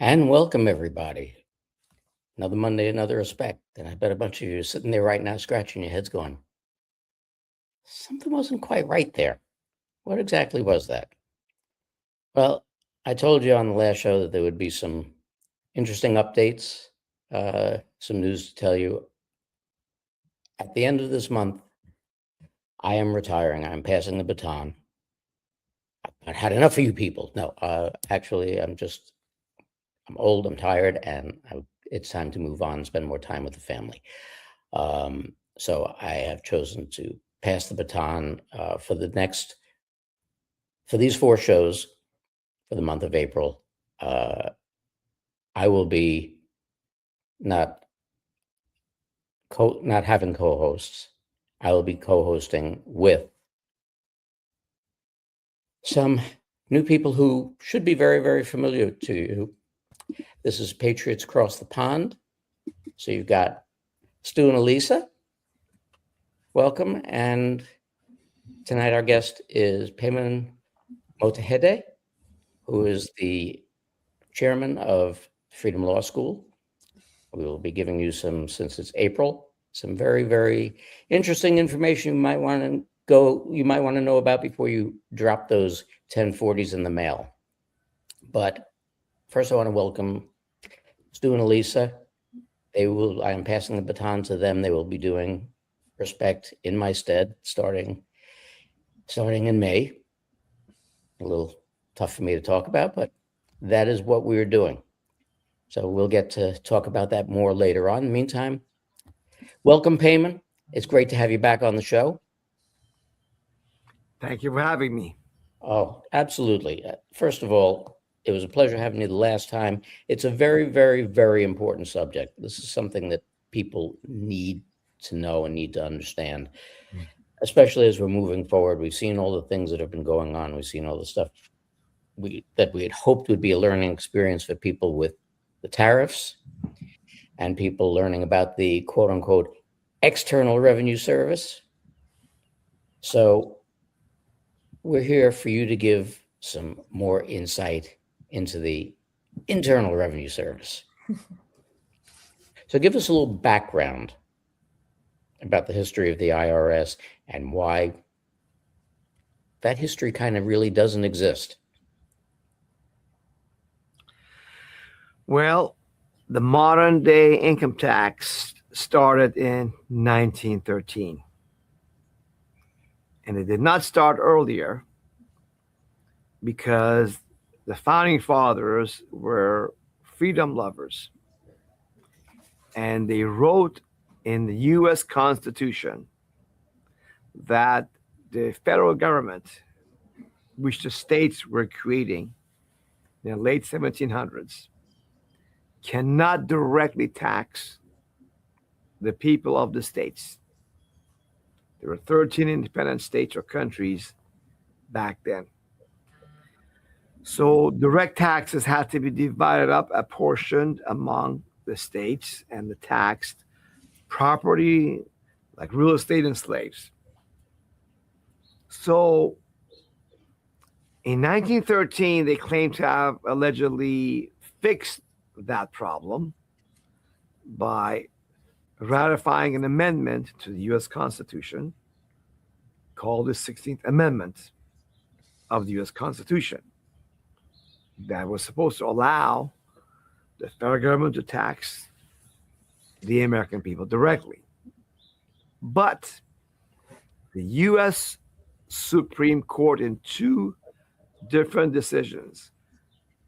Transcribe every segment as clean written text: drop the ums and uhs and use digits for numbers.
And welcome, everybody. Another Monday, another respect. And I bet a bunch of you are sitting there right now scratching your heads going, something wasn't quite right there. What exactly was that? Well, I told you on the last show that there would be some interesting updates, some news to tell you. At the end of this month, I am retiring. I'm passing the baton. I've had enough of you people. No, actually, I'm old, I'm tired, and it's time to move on and spend more time with the family. So I have chosen to pass the baton for these 4 shows for the month of April. I will be not having co-hosts. I will be co-hosting with some new people who should be very, very familiar to you. This is Patriots Across the Pond. So you've got Stu and Elisa. Welcome. And tonight our guest is MOTTAHEDEH, who is the chairman of Freedom Law School. We will be giving you since it's April, some very, very interesting information you might want to know about before you drop those 1040s in the mail. But first I want to welcome Stu and Elisa. I am passing the baton to them. They will be doing Respect in my stead starting in May. A little tough for me to talk about, but that is what we're doing. So we'll get to talk about that more later on. In the meantime, welcome, PEYMON. It's great to have you back on the show. Thank you for having me. Oh, absolutely. First of all, it was a pleasure having you the last time. It's a very, very, very important subject. This is something that people need to know and need to understand, especially as we're moving forward. We've seen all the things that have been going on. We've seen all the stuff that we had hoped would be a learning experience for people with the tariffs and people learning about the quote unquote external revenue service. So we're here for you to give some more insight into the internal revenue service. So give us a little background about the history of the IRS and why that history kind of really doesn't exist. Well, the modern day income tax started in 1913. And it did not start earlier because the founding fathers were freedom lovers. And they wrote in the U.S. Constitution that the federal government, which the states were creating in the late 1700s, cannot directly tax the people of the states. There were 13 independent states or countries back then. So direct taxes had to be divided up, apportioned among the states, and the taxed property like real estate and slaves. So in 1913, they claimed to have allegedly fixed that problem by ratifying an amendment to the U.S. Constitution called the 16th Amendment of the U.S. Constitution that was supposed to allow the federal government to tax the American people directly. But the U.S. Supreme Court, in 2 different decisions,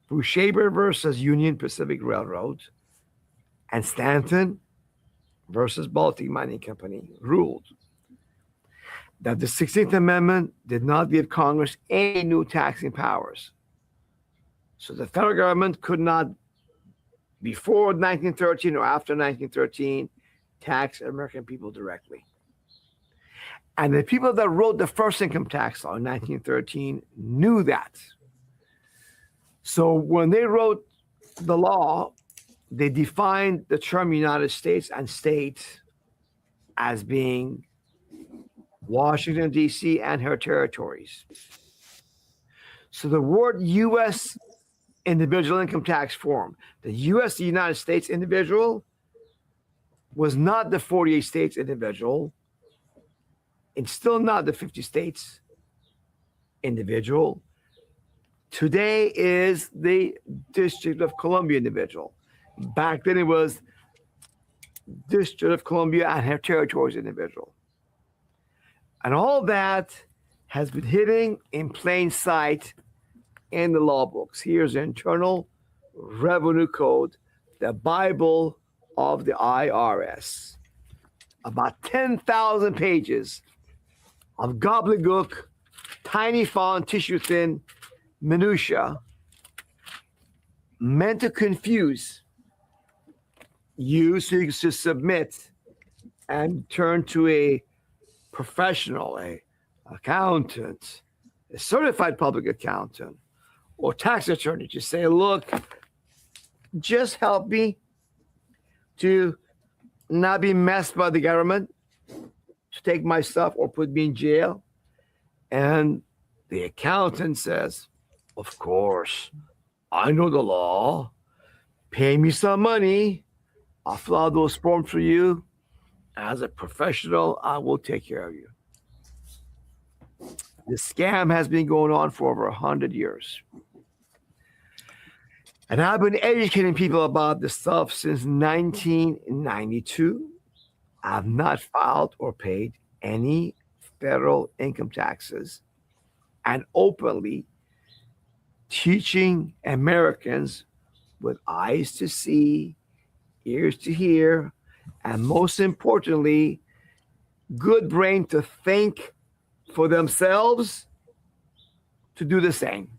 Bushaber versus Union Pacific Railroad and Stanton versus Baltic Mining Company, ruled that the 16th Amendment did not give Congress any new taxing powers. So the federal government could not, before 1913 or after 1913, tax American people directly. And the people that wrote the first income tax law in 1913 knew that. So when they wrote the law, they defined the term United States and state as being Washington, D.C. and her territories. So the word U.S. individual income tax form. The U.S., the United States individual, was not the 48 states individual. It's still not the 50 states individual. Today is the District of Columbia individual. Back then it was District of Columbia and her territories individual. And all that has been hidden in plain sight in the law books. Here's the Internal Revenue Code, the Bible of the IRS. About 10,000 pages of gobbledygook, tiny font, tissue thin, minutia, meant to confuse you so you can submit and turn to a professional, a accountant, a certified public accountant, or tax attorney to say, look, just help me to not be messed by the government, to take my stuff or put me in jail. And the accountant says, of course, I know the law. Pay me some money. I'll fill out those forms for you. As a professional, I will take care of you. The scam has been going on for over 100 years. And I've been educating people about this stuff since 1992. I've not filed or paid any federal income taxes and openly teaching Americans with eyes to see, ears to hear, and most importantly, good brain to think for themselves to do the same,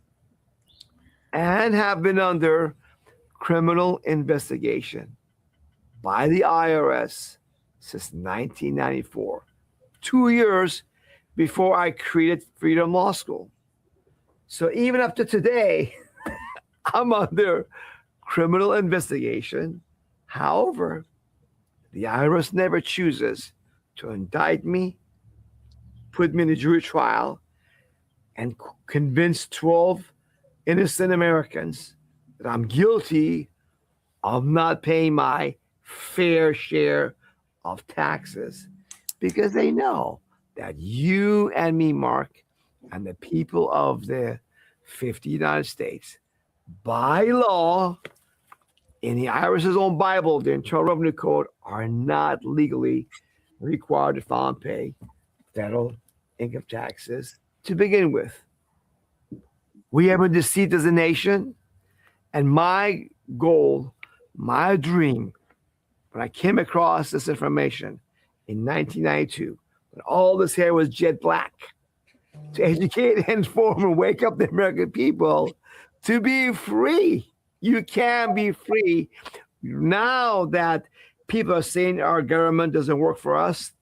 and have been under criminal investigation by the IRS since 1994, 2 years before I created Freedom Law School. So even up to today, I'm under criminal investigation. However, the IRS never chooses to indict me, put me in a jury trial, and convince 12 innocent Americans that I'm guilty of not paying my fair share of taxes, because they know that you and me, Mark, and the people of the 50 United States, by law, in the IRS's own Bible, the Internal Revenue Code, are not legally required to file and pay federal income taxes to begin with. We have been deceived as a nation, and my goal, my dream, when I came across this information in 1992, when all this hair was jet black, to educate, inform, and wake up the American people to be free. You can be free. Now that people are saying our government doesn't work for us,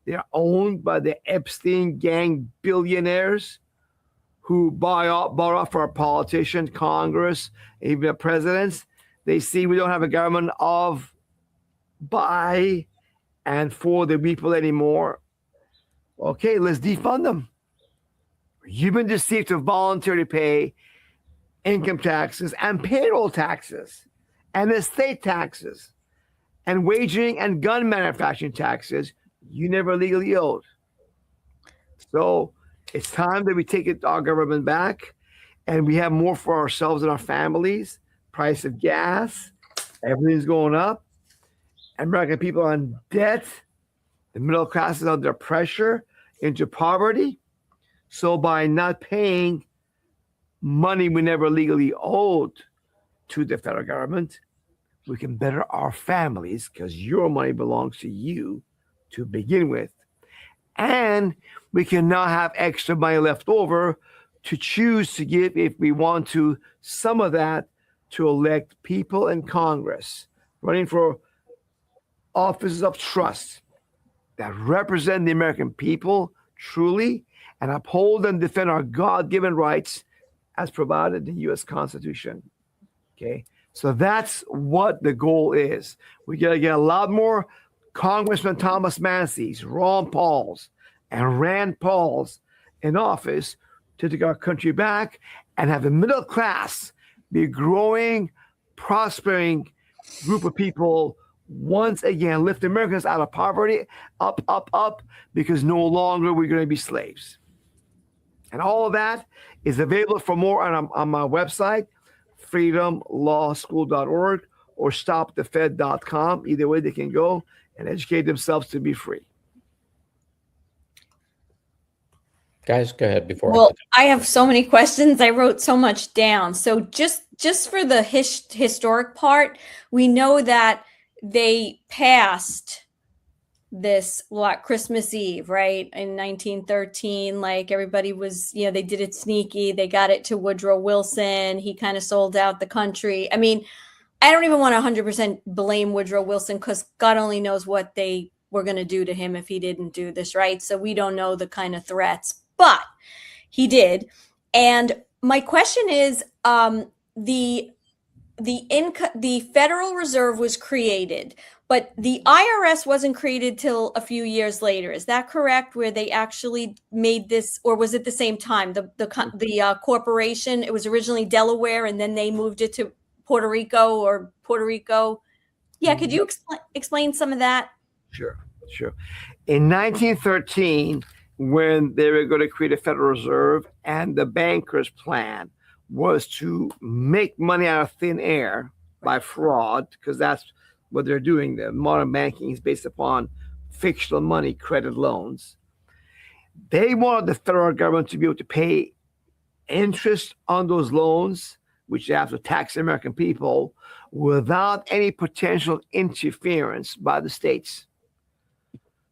they're owned by the Epstein gang billionaires who bought off our politicians, Congress, even the presidents. They see we don't have a government of, by, and for the people anymore. Okay, let's defund them. You've been deceived to voluntarily pay income taxes and payroll taxes and estate taxes and wagering and gun manufacturing taxes you never legally owed. So it's time that we take our government back and we have more for ourselves and our families. Price of gas, everything's going up. American people are in debt. The middle class is under pressure into poverty. So by not paying money we never legally owed to the federal government, we can better our families, because your money belongs to you to begin with. And we can now have extra money left over to choose to give, if we want to, some of that to elect people in Congress running for offices of trust that represent the American people truly and uphold and defend our God-given rights as provided in the U.S. Constitution. Okay, so that's what the goal is. We got to get a lot more Congressman Thomas Massey's, Ron Paul's, and Rand Paul's in office to take our country back and have the middle class be a growing, prospering group of people once again lift Americans out of poverty, up, up, up, because no longer we're going to be slaves. And all of that is available for more on my website, freedomlawschool.org or stopthefed.com. Either way, they can go and educate themselves to be free. Guys, go ahead before. Well, I have so many questions. I wrote so much down. So just for the historic part, we know that they passed this Christmas Eve, right? In 1913, like everybody was, they did it sneaky. They got it to Woodrow Wilson. He kind of sold out the country. I mean, I don't even want to 100% blame Woodrow Wilson because God only knows what they were going to do to him if he didn't do this, right? So we don't know the kind of threats, but he did. And my question is, the Federal Reserve was created, but the IRS wasn't created till a few years later. Is that correct? Where they actually made this, or was it the same time? The corporation, it was originally Delaware, and then they moved it to Puerto Rico. Yeah, could you explain some of that? Sure. In 1913, when they were going to create a Federal Reserve, and the bankers' plan was to make money out of thin air by fraud, because that's what they're doing. The modern banking is based upon fictional money, credit loans. They wanted the federal government to be able to pay interest on those loans, which they have to tax the American people, without any potential interference by the states.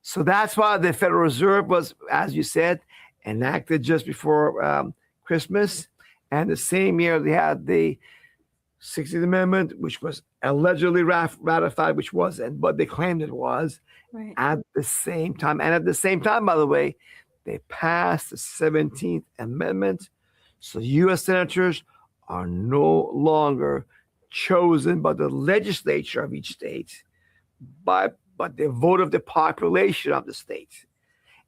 So that's why the Federal Reserve was, as you said, enacted just before Christmas. And the same year they had the 16th Amendment, which was allegedly ratified, which wasn't, but they claimed it was, right, at the same time. And at the same time, by the way, they passed the 17th Amendment. So U.S. senators are no longer chosen by the legislature of each state, but the vote of the population of the state.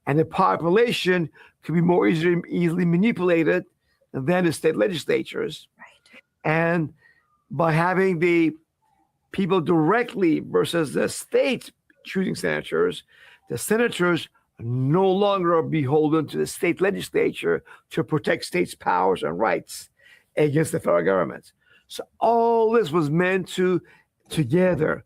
And the population could be more easily manipulated than the state legislatures. right. And by having the people directly versus the state choosing senators, the senators no longer are beholden to the state legislature to protect states' powers and rights against the federal government. So all this was meant to together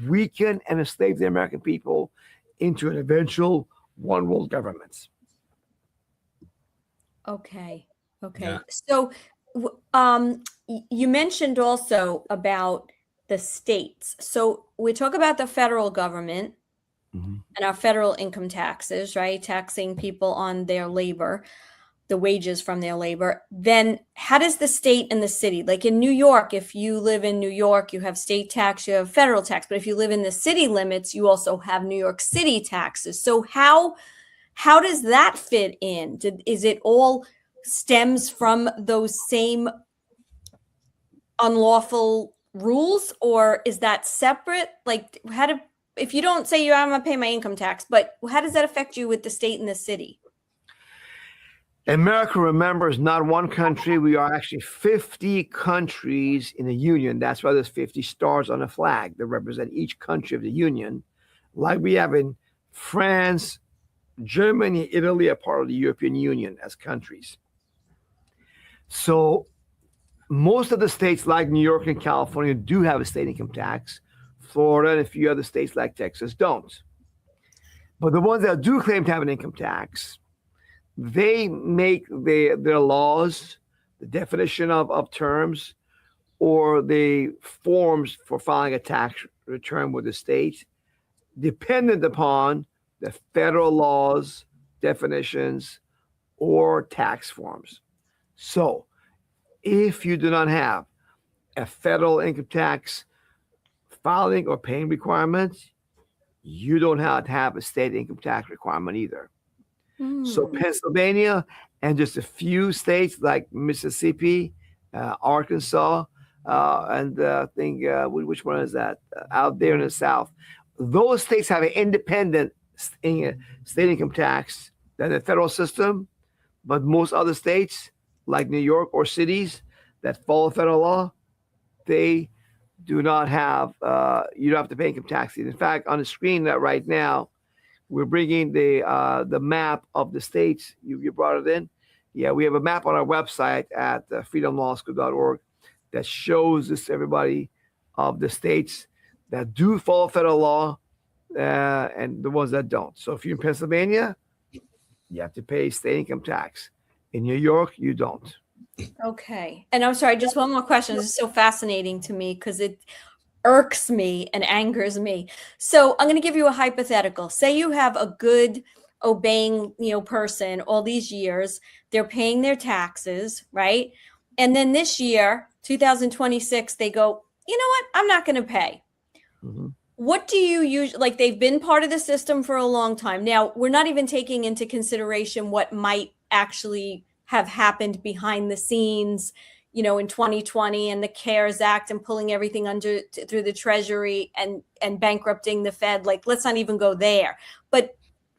weaken and enslave the American people into an eventual one world government. Okay. Yeah. So, you mentioned also about the states. So we talk about the federal government and our federal income taxes, right? Taxing people on their labor, the wages from their labor. Then how does the state and the city, like in New York, if you live in New York, you have state tax, you have federal tax. But if you live in the city limits, you also have New York City taxes. So how does that fit in? Is it all stems from those same unlawful rules, or is that separate? Like, if you don't say I'm gonna pay my income tax, but how does that affect you with the state and the city? America, remember, is not one country. We are actually 50 countries in the Union. That's why there's 50 stars on the flag that represent each country of the Union. Like we have in France, Germany, Italy are part of the European Union as countries. So most of the states like New York and California do have a state income tax. Florida and a few other states like Texas don't. But the ones that do claim to have an income tax, they make their laws, the definition of terms, or the forms for filing a tax return with the state, dependent upon the federal laws, definitions, or tax forms. So if you do not have a federal income tax filing or paying requirement, you don't have to have a state income tax requirement either. So Pennsylvania and just a few states like Mississippi, Arkansas, and I think, which one is that? Out there in the South. Those states have an independent state income tax than the federal system, but most other states like New York or cities that follow federal law they do not have, you don't have to pay income taxes. In fact, on the screen right now, we're bringing the map of the states. You brought it in? Yeah, we have a map on our website at freedomlawschool.org that shows this to everybody of the states that do follow federal law and the ones that don't. So if you're in Pennsylvania, you have to pay state income tax. In New York, you don't. Okay. And I'm sorry, just one more question. This is so fascinating to me because it irks me and angers me. So I'm going to give you a hypothetical. Say you have a good obeying, person all these years. They're paying their taxes, right? And then this year, 2026, they go, you know what? I'm not going to pay. Mm-hmm. What do you usually, like, they've been part of the system for a long time. Now, we're not even taking into consideration what might actually have happened behind the scenes, in 2020 and the CARES Act and pulling everything through the Treasury and bankrupting the Fed. Like, let's not even go there. But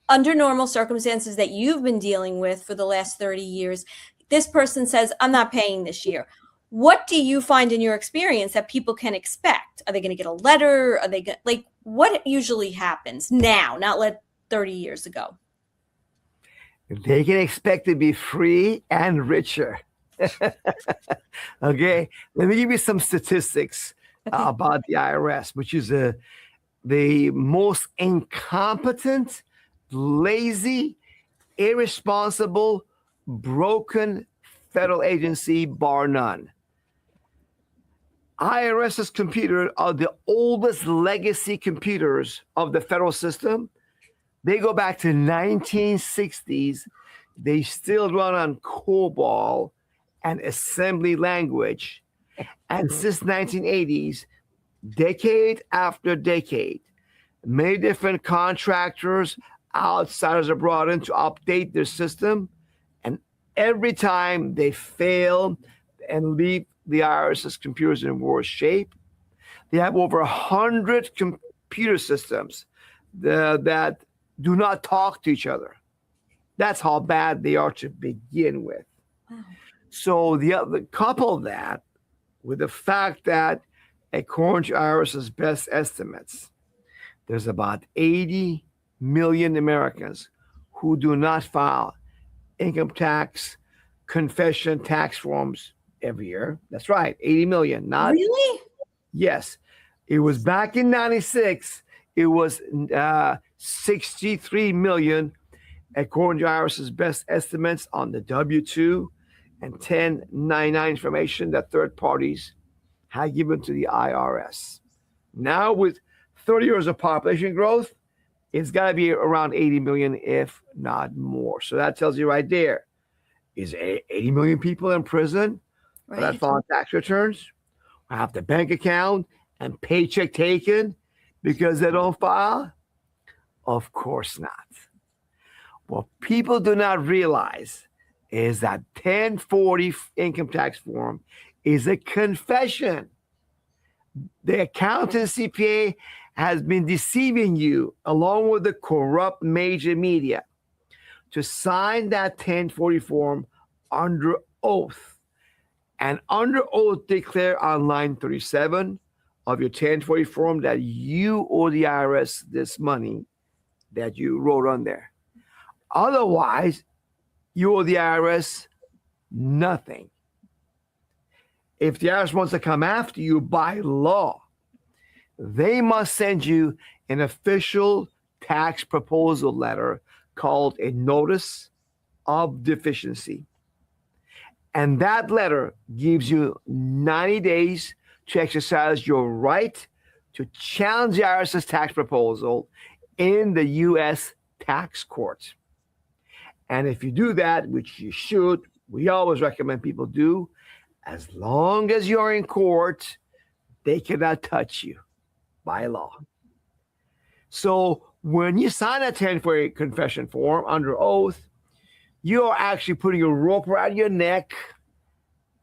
under normal circumstances that you've been dealing with for the last 30 years, this person says, I'm not paying this year. What do you find in your experience that people can expect? Are they going to get a letter? Are they what usually happens now, not 30 years ago? They can expect to be free and richer. Okay, let me give you some statistics about the IRS, which is the most incompetent, lazy, irresponsible, broken federal agency, bar none. IRS's computers are the oldest legacy computers of the federal system. They go back to 1960s. They still run on COBOL and assembly language. And since 1980s, decade after decade, many different contractors, outsiders are brought in to update their system. And every time they fail and leave the IRS's computers in worse shape. They have over 100 computer systems that do not talk to each other. That's how bad they are to begin with. Wow. So the couple that with the fact that according to IRS's best estimates, there's about 80 million Americans who do not file income tax, confession tax forms every year. That's right, 80 million. Not really? Yes. It was back in 96. It was 63 million, according to IRS's best estimates on the W-2 and 1099 information that third parties had given to the IRS. Now, with 30 years of population growth, it's got to be around 80 million, if not more. So that tells you right there. Is 80 million people in prison for that filing tax returns? Have the bank account and paycheck taken because they don't file? Of course not. What people do not realize is that 1040 income tax form is a confession. The accountant CPA has been deceiving you along with the corrupt major media to sign that 1040 form under oath. And under oath, declare on line 37 of your 1040 form that you owe the IRS this money that you wrote on there. Otherwise, you owe the IRS nothing. If the IRS wants to come after you by law, they must send you an official tax proposal letter called a notice of deficiency. And that letter gives you 90 days to exercise your right to challenge the IRS's tax proposal in the U.S. tax court. And if you do that, which you should, we always recommend people do, as long as you're in court, they cannot touch you by law. So when you sign a 1040 confession form under oath, you're actually putting a rope around your neck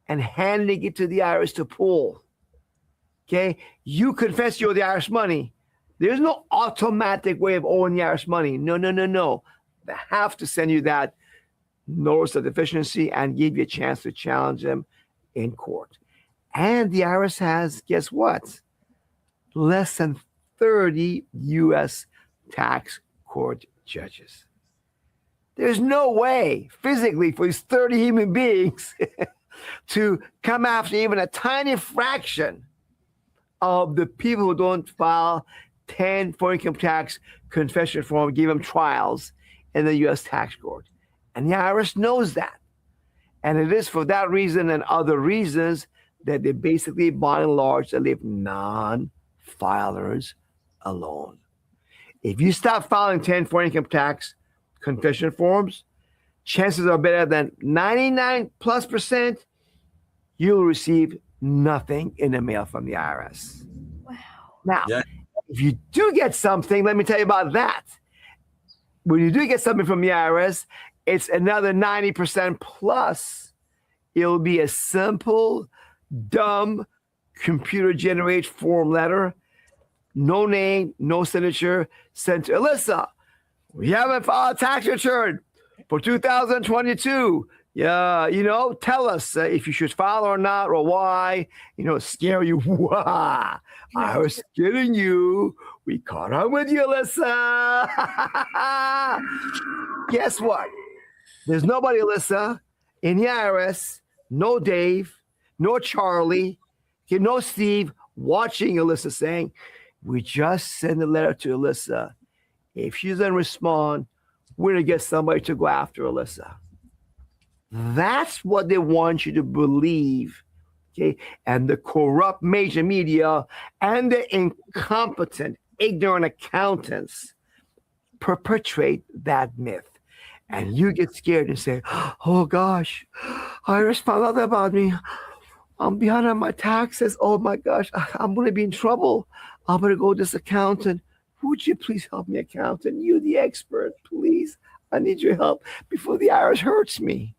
and handing it to the IRS to pull. Okay? You confess you owe the IRS money. There's no automatic way of owing the IRS money. No. They have to send you that notice of deficiency and give you a chance to challenge them in court. And the IRS has, guess what? Less than 30 U.S. tax court judges. There's no way physically for these 30 human beings to come after even a tiny fraction of the people who don't file 10 foreign income tax confession form, give them trials in the U.S. tax court. And the IRS knows that. And it is for that reason and other reasons that they basically, by and large, they leave non-filers alone. If you stop filing 10 foreign income tax confession forms, chances are better than 99+% you'll receive nothing in the mail from the IRS. Wow. Now, Yeah. if you do get something, let me tell you about that. When you do get something from the IRS, it's another 90% plus. It'll be a simple, dumb, computer-generated form letter, no name, no signature, sent to Alyssa. We haven't filed a tax return for 2022. Yeah, tell us if you should file or not or why. Scare you. Wah. I was kidding you. We caught up with you, Alyssa. Guess what? There's nobody, Alyssa, in the IRS, no Dave, no Charlie, no Steve watching Alyssa saying, we just sent a letter to Alyssa. If she doesn't respond, we're going to get somebody to go after Alyssa. That's what they want you to believe, okay? And the corrupt major media and the incompetent, ignorant accountants perpetrate that myth. And you get scared and say, oh gosh, IRS found out about me. I'm behind on my taxes. Oh my gosh, I'm going to be in trouble. I'm going to go to this accountant. Would you please help me, accountant? You're the expert, please. I need your help before the IRS hurts me.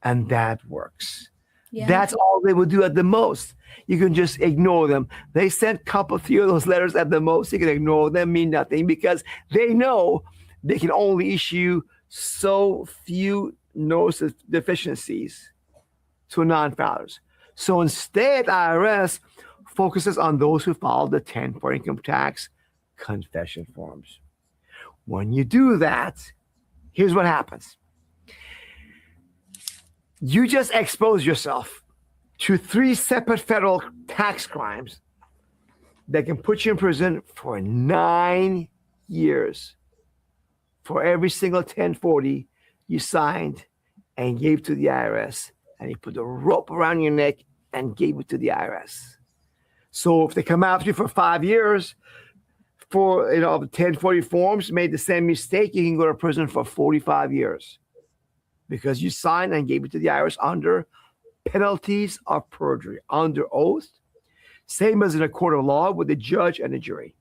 And that works. Yeah. That's all they will do at the most. You can just ignore them. They sent a couple, few of those letters at the most. You can ignore them, mean nothing, because they know they can only issue so few notice of deficiencies to non-filers. So instead, IRS focuses on those who filed the 10 for income tax confession forms. When you do that, here's what happens. You just expose yourself to 3 separate federal tax crimes that can put you in prison for 9 years for every single 1040 you signed and gave to the IRS. And you put a rope around your neck and gave it to the IRS. So if they come after you for 5 years for 1040 forms, made the same mistake, you can go to prison for 45 years because you signed and gave it to the IRS under penalties of perjury, under oath, same as in a court of law with the judge and the jury.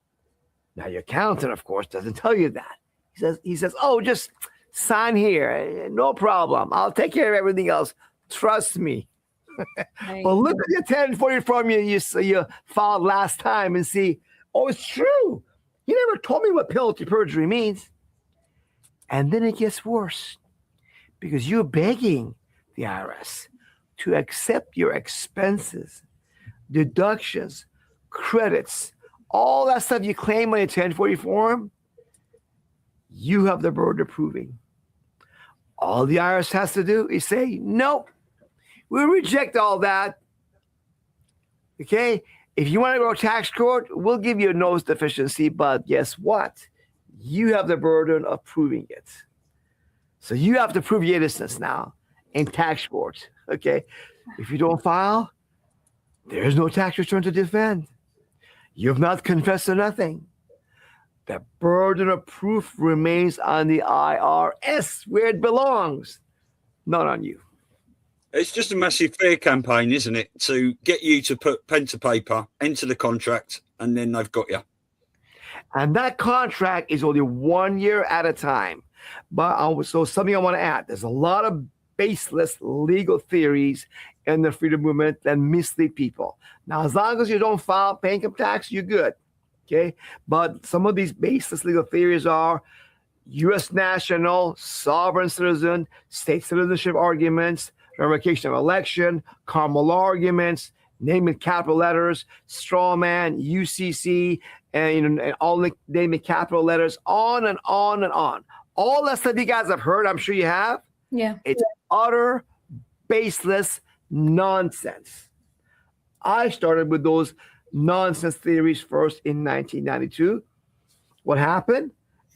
Now, your accountant, of course, doesn't tell you that. He says, oh, just sign here. No problem. I'll take care of everything else. Trust me. Right. But look at the 1040 form you filed last time and see, oh, it's true. You never told me what penalty perjury means. And then it gets worse because you're begging the IRS to accept your expenses, deductions, credits, all that stuff you claim on your 1040 form. You have the burden of proving. All the IRS has to do is say, nope, we reject all that. Okay? If you want to go to tax court, we'll give you a notice deficiency, but guess what? You have the burden of proving it. So you have to prove your innocence now in tax court. Okay? If you don't file, there's no tax return to defend. You've not confessed to nothing. The burden of proof remains on the IRS where it belongs, not on you. It's just a massive fear campaign, isn't it? To get you to put pen to paper, enter the contract, and then they've got you. And that contract is only 1 year at a time. But so something I want to add, there's a lot of baseless legal theories in the freedom movement that mislead people. Now, as long as you don't file pay income tax, you're good. Okay, but some of these baseless legal theories are U.S. national, sovereign citizen, state citizenship arguments, revocation of election, common law arguments, name in capital letters, straw man, UCC, and all the name in capital letters, on and on and on. All that stuff you guys have heard, I'm sure you have. Yeah. It's utter baseless nonsense. I started with those nonsense theories first in 1992. What happened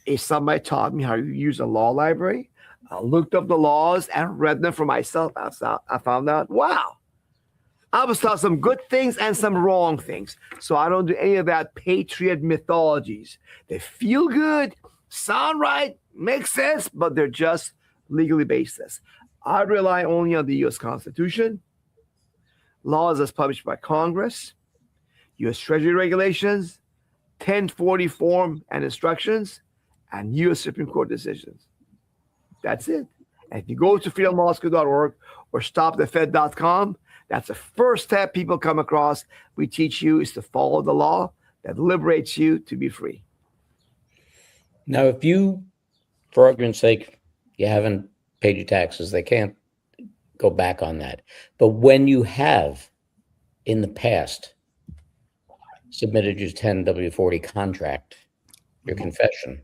is somebody taught me how to use a law library. I looked up the laws and read them for myself. I found out, wow, I was taught some good things and some wrong things. So I don't do any of that patriot mythologies. They feel good, sound right, make sense, but they're just legally baseless. I rely only on the U.S. Constitution, laws as published by Congress, U.S. Treasury regulations, 1040 form and instructions, and U.S. Supreme Court decisions. That's it. And if you go to freedomlawschool.org or stopthefed.com, that's the first step people come across. We teach you is to follow the law that liberates you to be free. Now, if you, for argument's sake, you haven't paid your taxes, they can't go back on that. But when you have, in the past, submitted your 10W40 contract, your confession,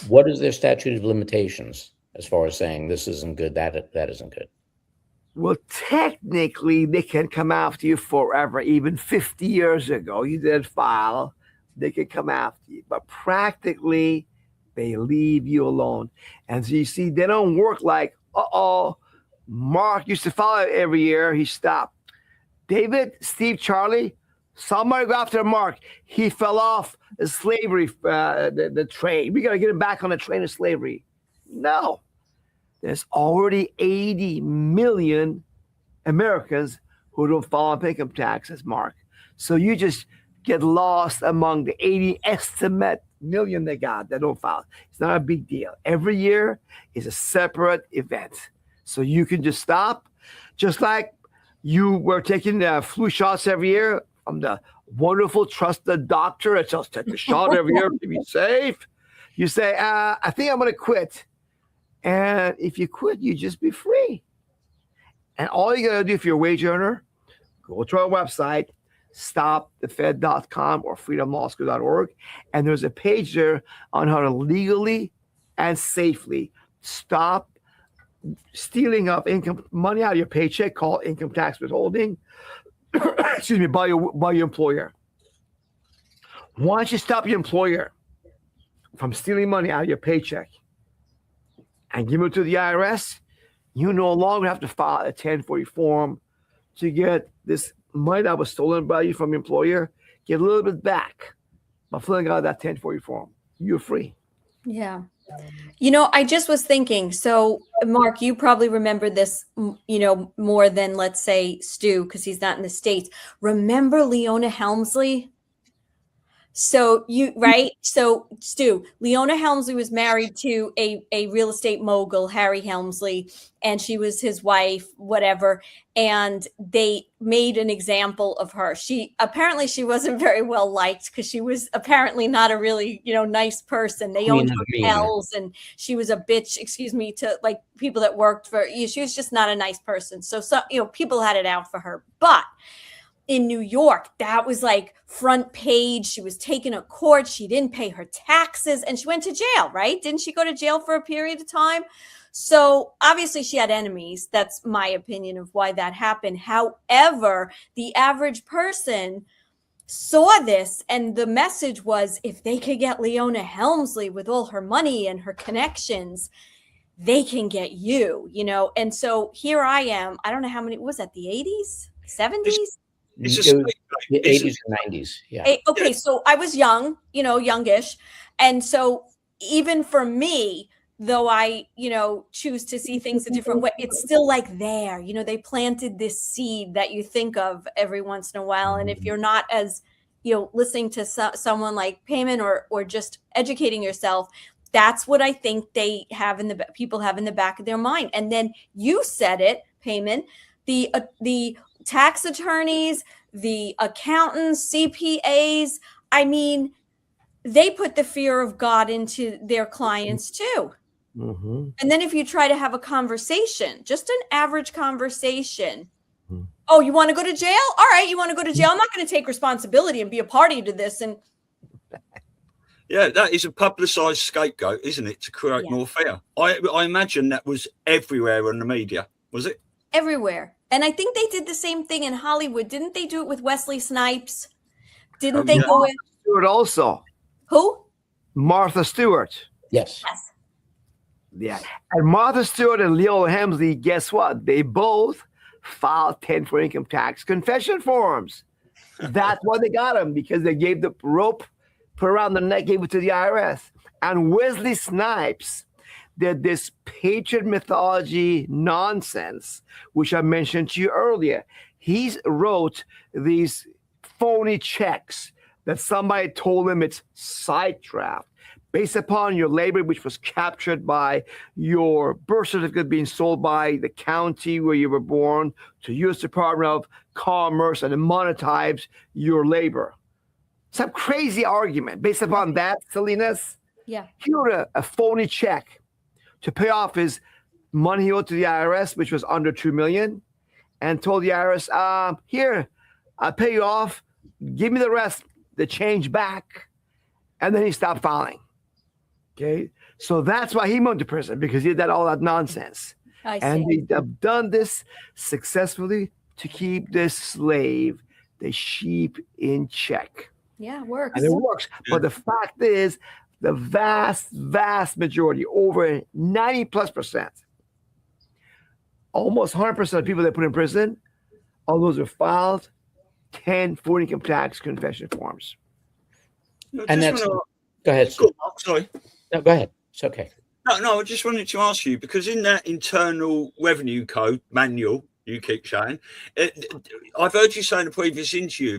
what is their statute of limitations as far as saying this isn't good, that isn't good? Well, technically, they can come after you forever. Even 50 years ago, you did file, they can come after you. But practically, they leave you alone. And so you see, they don't work like, Mark used to file it every year. He stopped. David, Steve, Charlie, somebody go after Mark. He fell off the slavery, the train. We got to get him back on the train of slavery. No. There's already 80 million Americans who don't file income taxes, Mark. So you just get lost among the 80 estimate million they got that don't file. It's not a big deal. Every year is a separate event. So you can just stop. Just like you were taking the flu shots every year from the wonderful, trusted doctor that just take the shot every year to be safe. You say, I think I'm going to quit. And if you quit, you just be free. And all you got to do if you're a wage earner, go to our website, stopthefed.com or freedomlawschool.org. And there's a page there on how to legally and safely stop stealing up money out of your paycheck called income tax withholding, excuse me, by your employer. Once you stop your employer from stealing money out of your paycheck and give it to the IRS, you no longer have to file a 1040 form to get this money that was stolen by you from your employer, get a little bit back by filling out that 1040 form. You're free. Yeah. You know, I just was thinking, so Mark, you probably remember this, more than, let's say, Stu, because he's not in the States. Remember Leona Helmsley? So So Stu, Leona Helmsley was married to a real estate mogul, Harry Helmsley, and she was his wife, whatever. And they made an example of her. She wasn't very well liked because she was apparently not a really, nice person. They owned hotels and she was a bitch, to like people that worked for you. She was just not a nice person. So people had it out for her. But in New York, that was like front page. She was taken to court. She didn't pay her taxes and she went to jail, right? Didn't she go to jail for a period of time? So obviously she had enemies. That's my opinion of why that happened. However, the average person saw this and the message was, if they could get Leona Helmsley with all her money and her connections, they can get you, And so here I am. I don't know how many, was that the 80s, 70s? It's just the 80s and 90s. Yeah. Okay. So I was young, youngish. And so even for me, though I, choose to see things a different way, it's still like there, they planted this seed that you think of every once in a while. And if you're not as, listening to someone like PEYMON or just educating yourself, that's what I think people have in the back of their mind. And then you said it, PEYMON, the tax attorneys, the accountants, CPAs, I mean, they put the fear of God into their clients too. Mm-hmm. And then if you try to have a conversation, just an average conversation, oh, you want to go to jail? All right, you want to go to jail? I'm not going to take responsibility and be a party to this. And Yeah, that is a publicised scapegoat, isn't it, to create Yeah. more fear? I imagine that was everywhere in the media, was it? everywhere. And I think they did the same thing in Hollywood. Didn't they do it with Wesley Snipes? Didn't they yeah. go with Stewart also. who? Martha Stewart. Yes. Yes. Yeah. And Martha Stewart and Leo Hemsley, guess what? They both filed 10 for income tax confession forms. That's why they got them, because they gave the rope, put around the neck, gave it to the IRS. And Wesley Snipes did this patriot mythology nonsense, which I mentioned to you earlier. He wrote these phony checks that somebody told him it's side draft based upon your labor, which was captured by your birth certificate being sold by the county where you were born to U.S. Department of Commerce, and it monetized your labor. Some crazy argument based upon that silliness. Yeah. He wrote a phony check to pay off his money he owed to the IRS, which was under $2 million, and told the IRS, here, I'll pay you off. Give me the rest, the change back. And then he stopped filing. Okay. So that's why he went to prison, because he did all that nonsense. I see. And they have done this successfully to keep this slave, the sheep, in check. Yeah, it works. And it works. But the fact is, the vast majority, over 90+%, almost 100% of people they put in prison, all those are filed 10 for income tax confession forms. And that's, go ahead. Go on, sorry. No, go ahead. It's okay. No, I just wanted to ask you, because in that internal revenue code manual, you keep saying, I've heard you say in a previous interview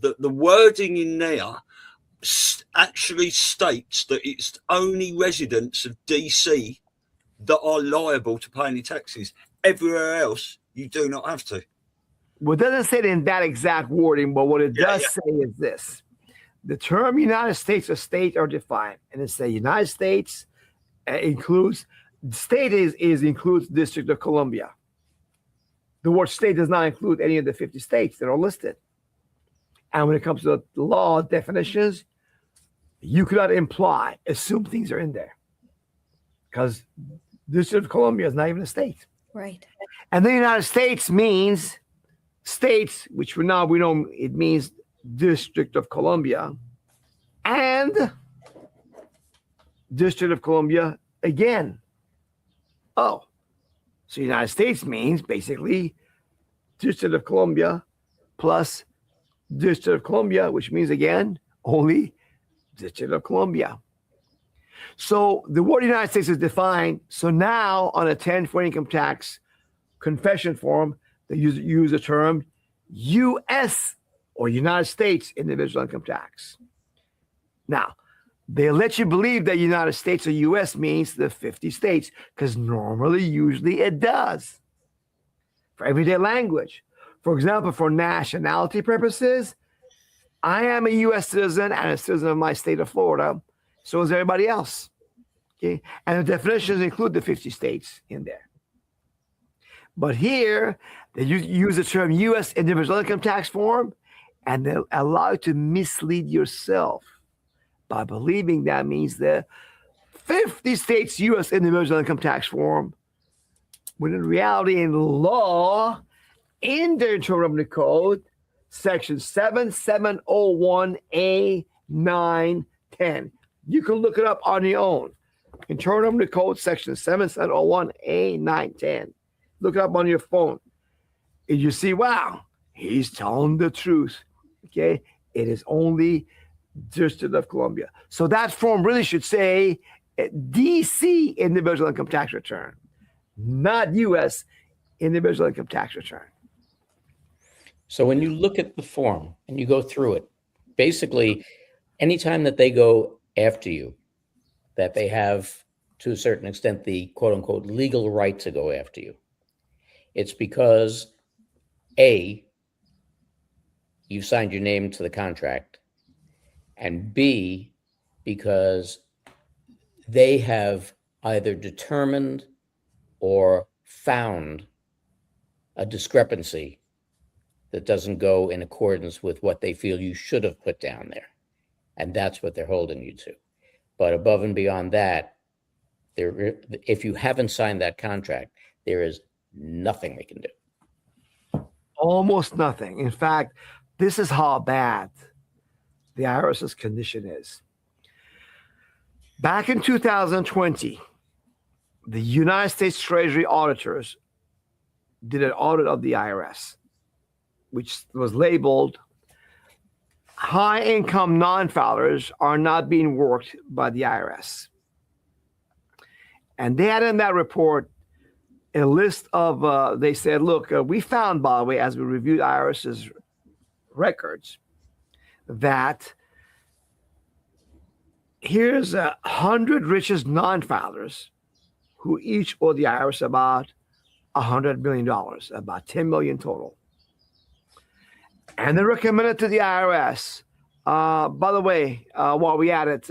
that the wording in there actually states that it's only residents of DC that are liable to pay any taxes. Everywhere else, you do not have to. Well, it doesn't say it in that exact wording, but what it does say is this. The term United States or state are defined, and it says United States includes, state includes District of Columbia. The word state does not include any of the 50 states that are listed. And when it comes to the law definitions, you cannot assume things are in there, because District of Columbia is not even a state. Right. And the United States means states, which now we know it means District of Columbia, and District of Columbia again. Oh, so United States means basically District of Columbia plus District of Columbia, which means again only District of Columbia. So the word United States is defined. So now on a 10 for income tax confession form, they use the term U.S. or United States individual income tax. Now, they let you believe that United States or U.S. means the 50 states, because usually it does. For everyday language. For example, for nationality purposes, I am a U.S. citizen and a citizen of my state of Florida. So is everybody else. Okay, and the definitions include the 50 states in there. But here, they use the term U.S. individual income tax form, and they allow you to mislead yourself by believing that means the 50 states U.S. individual income tax form, when in reality, in law, in the Internal Revenue Code, Section 7701A910. You can look it up on your own. Internal Revenue Code, Section 7701A910. Look it up on your phone. And you see, wow, he's telling the truth. Okay? It is only District of Columbia. So that form really should say DC individual income tax return, not US individual income tax return. So when you look at the form and you go through it, basically, anytime that they go after you, that they have, to a certain extent, the quote unquote legal right to go after you, it's because A, you've signed your name to the contract, and B, because they have either determined or found a discrepancy that doesn't go in accordance with what they feel you should have put down there. And that's what they're holding you to. But above and beyond that, if you haven't signed that contract, there is nothing they can do. Almost nothing. In fact, this is how bad the IRS's condition is. Back in 2020, the United States Treasury auditors did an audit of the IRS, which was labeled high-income non-filers are not being worked by the IRS. And they had in that report a list of, they said, look, we found, by the way, as we reviewed IRS's records, that here's 100 richest non-filers who each owe the IRS about $100 million, about $10 million total. And they recommended to the IRS, by the way, while we at it,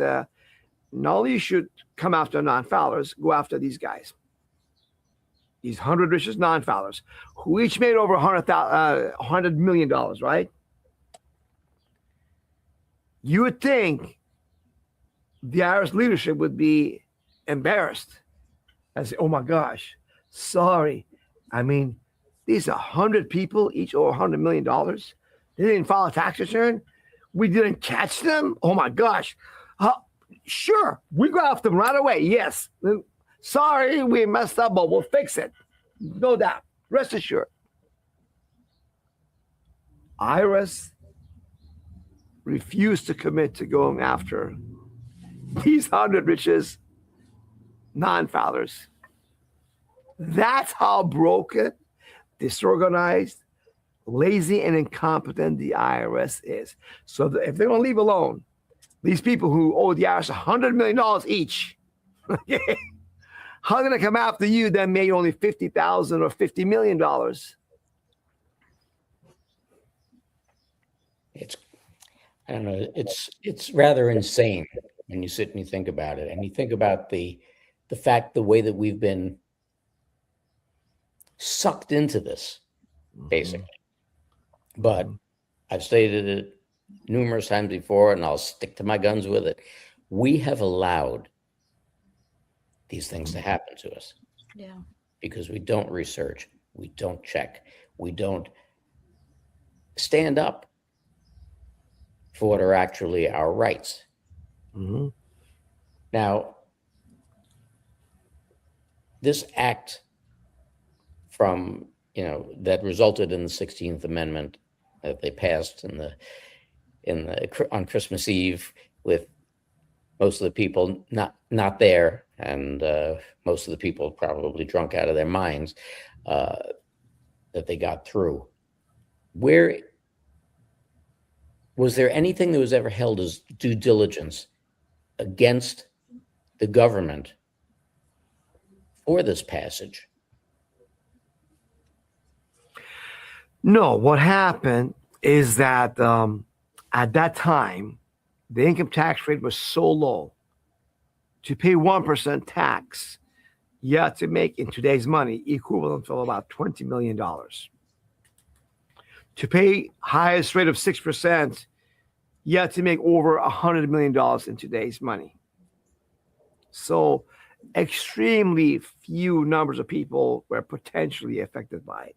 not only you should come after non-filers, go after these guys. These 100 richest non-filers, who each made over $100 million, right? You would think the IRS leadership would be embarrassed and say, oh my gosh, sorry. I mean, these 100 people each owe $100 million. They didn't file a tax return. We didn't catch them. Oh my gosh. Sure, we go after them right away. Yes. Sorry, we messed up, but we'll fix it. No doubt. Rest assured. IRS refused to commit to going after these 100 richest non-filers. That's how broken, disorganized, lazy, and incompetent the IRS is. So if they don't leave alone these people who owe the IRS $100 million each, how are they going to come after you that made only $50,000 or $50 million? I don't know, it's rather insane when you sit and you think about it. And you think about the way that we've been sucked into this, basically. But I've stated it numerous times before, and I'll stick to my guns with it. We have allowed these things to happen to us. Yeah. Because we don't research, we don't check, we don't stand up for what are actually our rights. Mm-hmm. Now, this act from, that resulted in the 16th Amendment that they passed on Christmas Eve, with most of the people not there, and most of the people probably drunk out of their minds, that they got through. Where was there anything that was ever held as due diligence against the government for this passage? No, what happened is that at that time, the income tax rate was so low. To pay 1% tax, you had to make, in today's money, equivalent of about $20 million. To pay highest rate of 6%, you had to make over $100 million in today's money. So extremely few numbers of people were potentially affected by it.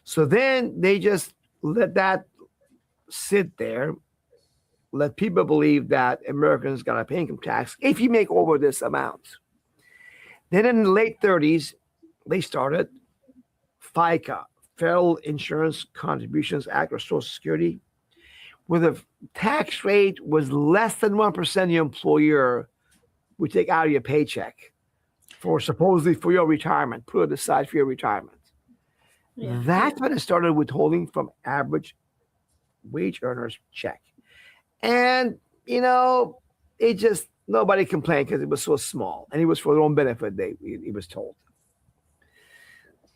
So then they just let that sit there, let people believe that Americans got to pay income tax if you make over this amount. Then in the late 30s, they started FICA, Federal Insurance Contributions Act, or Social Security, where the tax rate was less than 1% the employer would take out of your paycheck for supposedly for your retirement, put it aside for your retirement. Yeah. That's when it started withholding from average wage earners' check. And, it just, nobody complained because it was so small. And it was for their own benefit, he was told.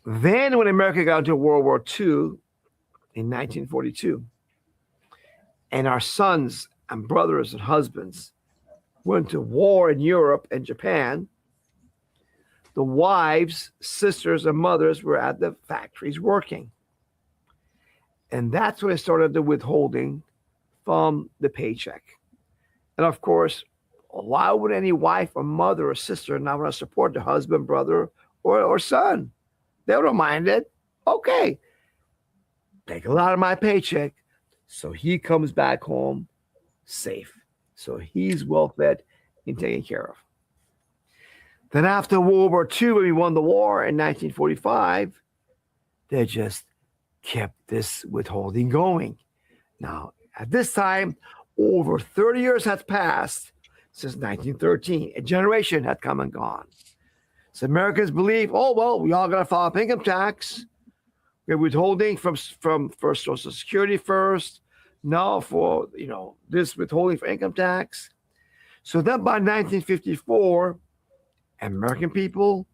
Then when America got into World War II in 1942, and our sons and brothers and husbands went to war in Europe and Japan, the wives, sisters, and mothers were at the factories working. And that's when I started the withholding from the paycheck. And of course, why would any wife or mother or sister not want to support their husband, brother, or son? They don't mind it. Okay, take a lot of my paycheck so he comes back home safe. So he's well fed and taken care of. Then after World War II, when we won the war in 1945, they just kept this withholding going. Now, at this time, over 30 years had passed since 1913. A generation had come and gone. So Americans believe, oh, well, we all got to file up income tax. We're withholding from first Social Security first. Now for, this withholding for income tax. So then by 1954, American people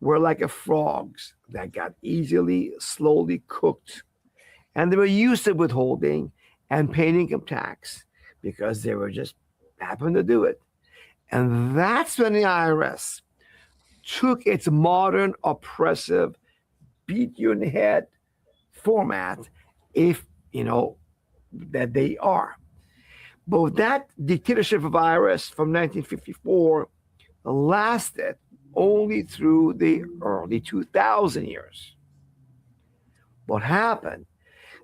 were like a frogs that got slowly cooked. And they were used to withholding and paying income tax because they were just happened to do it. And that's when the IRS took its modern, oppressive, beat you in the head format, if that they are. But that dictatorship of IRS from 1954 lasted only through the early 2000 years. What happened?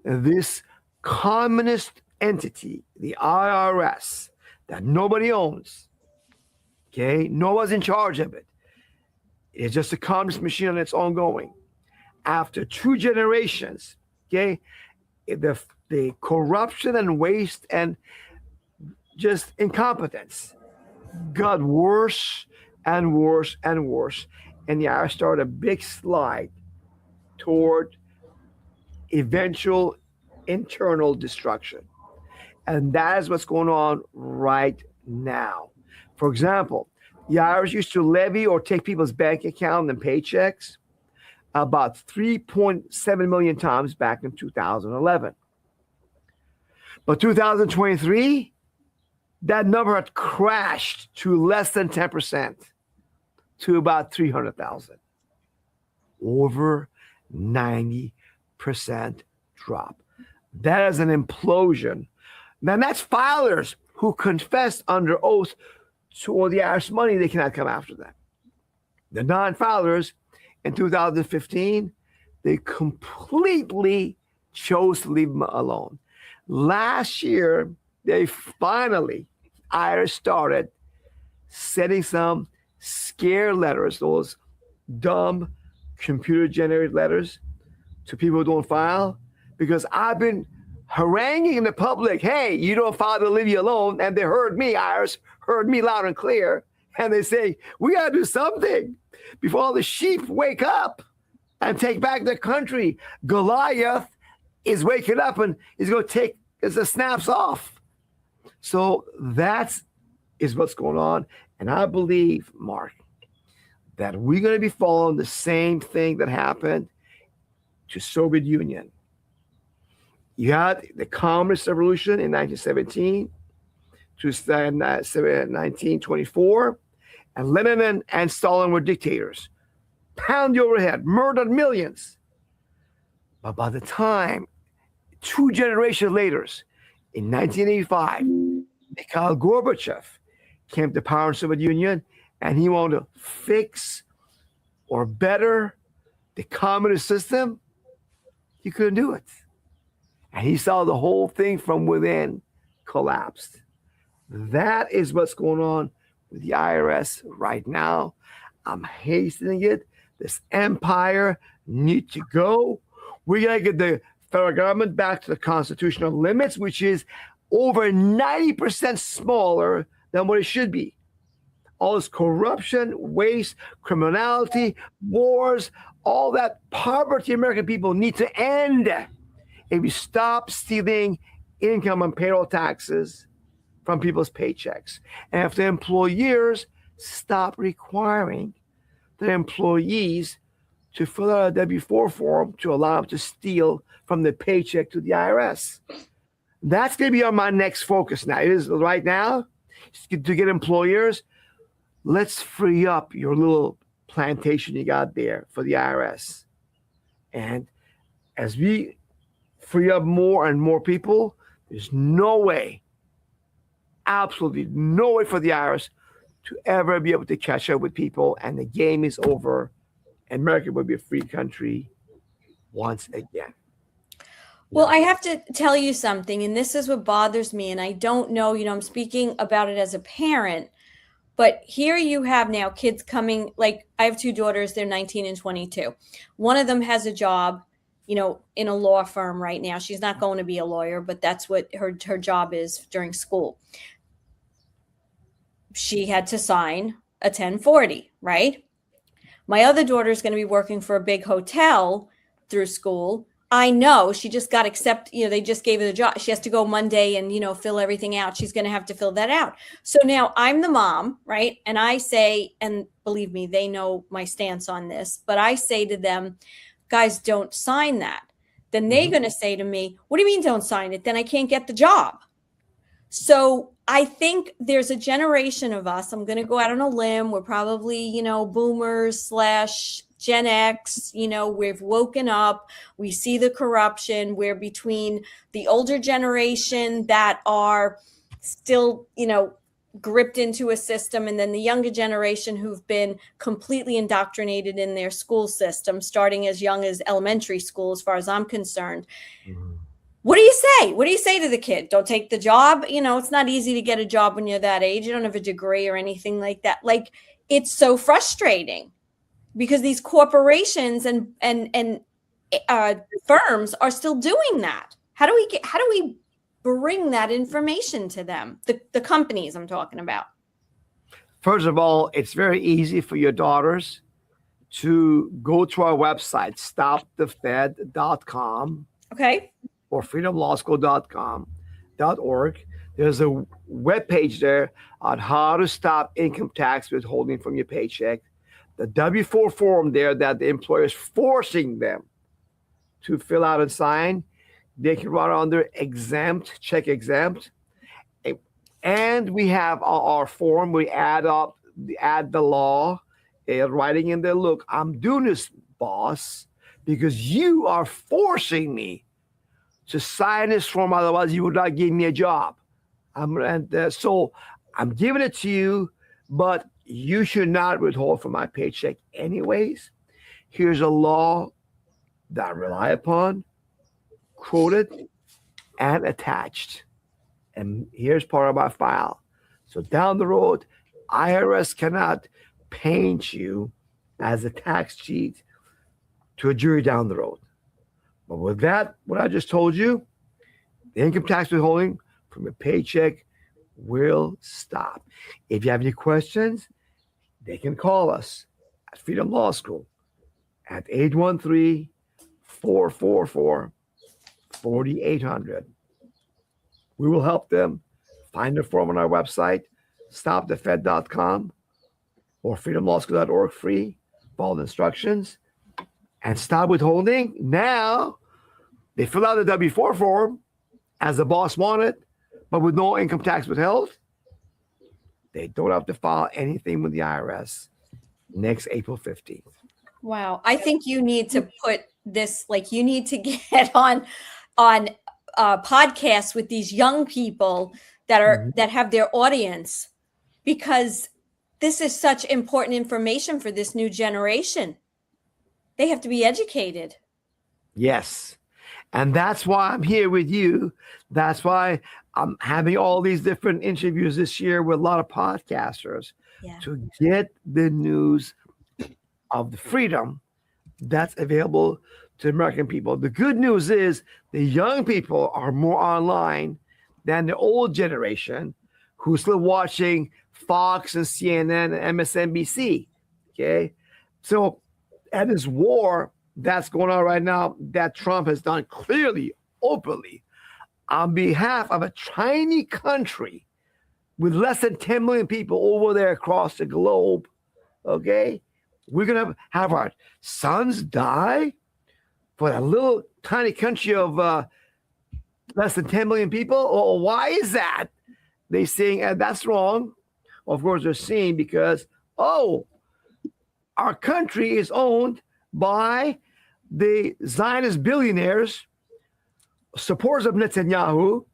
This communist entity, the IRS, that nobody owns, okay? No one's in charge of it. It's just a communist machine on its own going. After 2 generations, okay, the corruption and waste and just incompetence got worse and worse and worse. And the IRS started a big slide toward eventual internal destruction. And that is what's going on right now. For example, the IRS used to levy or take people's bank account and paychecks about 3.7 million times back in 2011. But 2023, that number had crashed to less than 10%, to about 300,000. Over 90% drop. That is an implosion. Now that's filers who confessed under oath to all the IRS money. They cannot come after them. The non-filers in 2015, they completely chose to leave them alone. Last year, they finally, IRS started sending some scare letters, those dumb computer-generated letters to people who don't file, because I've been haranguing the public, hey, you don't file, to leave you alone. And they heard me, IRS heard me loud and clear. And they say, we got to do something before all the sheep wake up and take back their country. Goliath is waking up and he's going to take the snaps off. So that is what's going on. And I believe, Mark, that we're going to be following the same thing that happened to Soviet Union. You had the Communist Revolution in 1917 to 1924, and Lenin and Stalin were dictators. Pound you over the head, murdered millions. But by the time, 2 generations later, in 1985, Mikhail Gorbachev came to power in the Soviet Union, and he wanted to fix or better the communist system. He couldn't do it. And he saw the whole thing from within collapsed. That is what's going on with the IRS right now. I'm hastening it. This empire needs to go. We're going to get the federal government back to the constitutional limits, which is over 90% smaller than what it should be. All this corruption, waste, criminality, wars, all that poverty American people need to end. If we stop stealing income and payroll taxes from people's paychecks, and if the employers stop requiring their employees to fill out a W-4 form to allow them to steal from the paycheck to the IRS. That's going to be on my next focus now. It is right now to get employers. Let's free up your little plantation you got there for the IRS. And as we free up more and more people, there's no way, absolutely no way for the IRS to ever be able to catch up with people, and the game is over. America will be a free country once again. Well, I have to tell you something, and this is what bothers me, and I don't know, I'm speaking about it as a parent, but here you have now kids coming, like I have two daughters, they're 19 and 22. One of them has a job, in a law firm right now. She's not going to be a lawyer, but that's what her job is during school. She had to sign a 1040, right? My other daughter is going to be working for a big hotel through school. I know she just got accepted, they just gave her the job. She has to go Monday and, fill everything out. She's going to have to fill that out. So now I'm the mom, right? And I say, and believe me, they know my stance on this, but I say to them, guys, don't sign that. Then they're going to say to me, what do you mean don't sign it? Then I can't get the job. So I think there's a generation of us, I'm going to go out on a limb. We're probably, boomers / Gen X, we've woken up. We see the corruption. We're between the older generation that are still, gripped into a system, and then the younger generation who've been completely indoctrinated in their school system, starting as young as elementary school, as far as I'm concerned. Mm-hmm. What do you say? What do you say to the kid? Don't take the job. It's not easy to get a job when you're that age. You don't have a degree or anything like that. Like, it's so frustrating because these corporations and firms are still doing that. How do we bring that information to them? The companies I'm talking about. First of all, it's very easy for your daughters to go to our website, stopthefed.com. Okay. Or freedomlawschool.org. There's a webpage there on how to stop income tax withholding from your paycheck. The W-4 form there that the employer is forcing them to fill out and sign, they can run under exempt, check exempt. And we have our form, we add the law, writing in there, look, I'm doing this, boss, because you are forcing me to sign this form, otherwise you would not give me a job. So I'm giving it to you, but you should not withhold from my paycheck anyways. Here's a law that I rely upon, quoted and attached. And here's part of my file. So down the road, IRS cannot paint you as a tax cheat to a jury down the road. But with that, what I just told you, the income tax withholding from your paycheck will stop. If you have any questions, they can call us at Freedom Law School at 813-444-4800. We will help them find the form on our website, stopthefed.com or freedomlawschool.org, free. Follow the instructions and stop withholding. Now, they fill out the W-4 form as the boss wanted, but with no income tax withheld. They don't have to file anything with the IRS next April 15th. Wow. I think you need to put this, you need to get on podcasts with these young people that are that have their audience, because this is such important information for this new generation. They have to be educated. Yes. And that's why I'm here with you. That's why I'm having all these different interviews this year with a lot of podcasters to get the news of the freedom that's available to American people. The good news is the young people are more online than the old generation who's still watching Fox and CNN and MSNBC. Okay. So at this war that's going on right now, that Trump has done clearly, openly, on behalf of a tiny country with less than 10 million people over there across the globe, okay? We're going to have our sons die for a little tiny country of less than 10 million people? Oh, why is that? They're saying that's wrong. Of course, they're saying because, our country is owned by the Zionist billionaires supporters of Netanyahu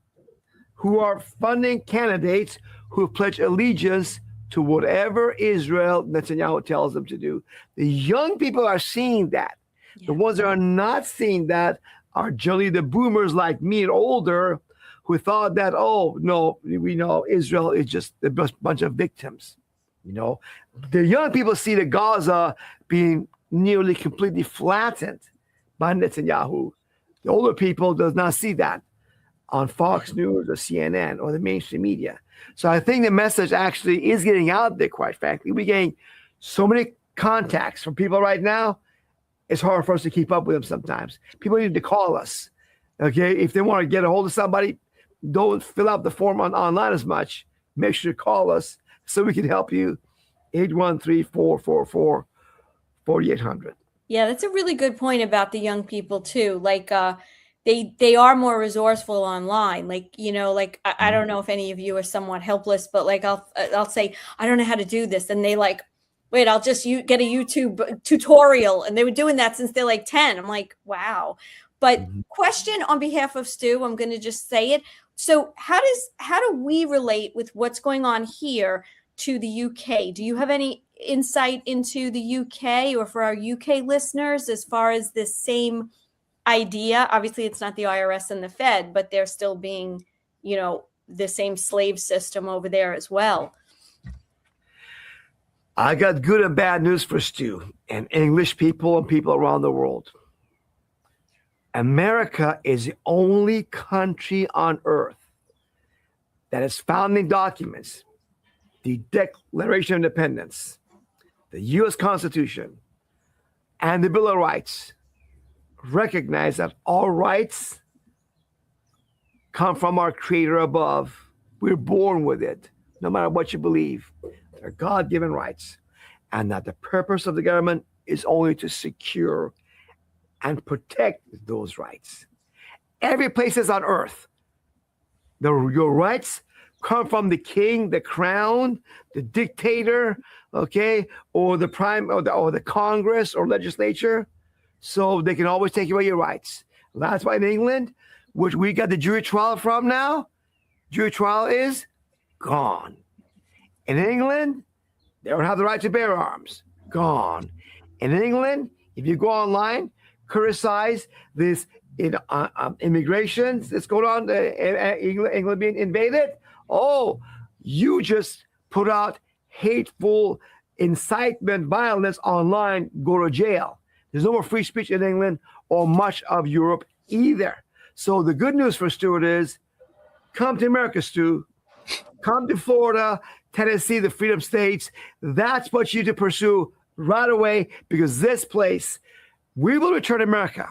who are funding candidates who pledge allegiance to whatever Israel Netanyahu tells them to do. The young people are seeing that. Yeah. The ones that are not seeing that are generally the boomers like me and older who thought that, oh, no, we know Israel is just a bunch of victims. You know, the young people see the Gaza being nearly completely flattened by Netanyahu. The older people does not see that on Fox News or CNN or the mainstream media. So I think the message actually is getting out there, quite frankly. We're getting so many contacts from people right now, it's hard for us to keep up with them sometimes. People need to call us, okay? If they want to get a hold of somebody, don't fill out the form online as much. Make sure to call us so we can help you. 813-444-4800. Yeah, that's a really good point about the young people too. Like they are more resourceful online. Like, you know, like I don't know if any of you are somewhat helpless, but like I'll say, I don't know how to do this. And they like, wait, I'll just get a YouTube tutorial. And they were doing that since they're like 10. I'm like, wow. But question on behalf of Stu, I'm going to just say it. So how do we relate with what's going on here to the UK? Do you have any insight into the UK or for our UK listeners as far as this same idea? Obviously, it's not the IRS and the Fed, but they're still being, you know, the same slave system over there as well. I got good and bad news for Stu and English people and people around the world. America is the only country on earth that its founding documents, the Declaration of Independence, the U.S. Constitution, and the Bill of Rights, recognize that all rights come from our Creator above. We're born with it, no matter what you believe. They're God-given rights, and that the purpose of the government is only to secure and protect those rights. Every place is on earth. Your rights come from the king, the crown, the dictator, okay, or the prime, or the Congress or legislature. So they can always take away your rights. That's why in England, which we got the jury trial from now, jury trial is gone. In England, they don't have the right to bear arms. Gone. In England, if you go online, criticize this immigration that's going on, England being invaded, oh, you just put out hateful incitement, violence online, go to jail. There's no more free speech in England or much of Europe either. So the good news for Stuart is, come to America, Stu. Come to Florida, Tennessee, the Freedom States. That's what you need to pursue right away, because this place, we will return America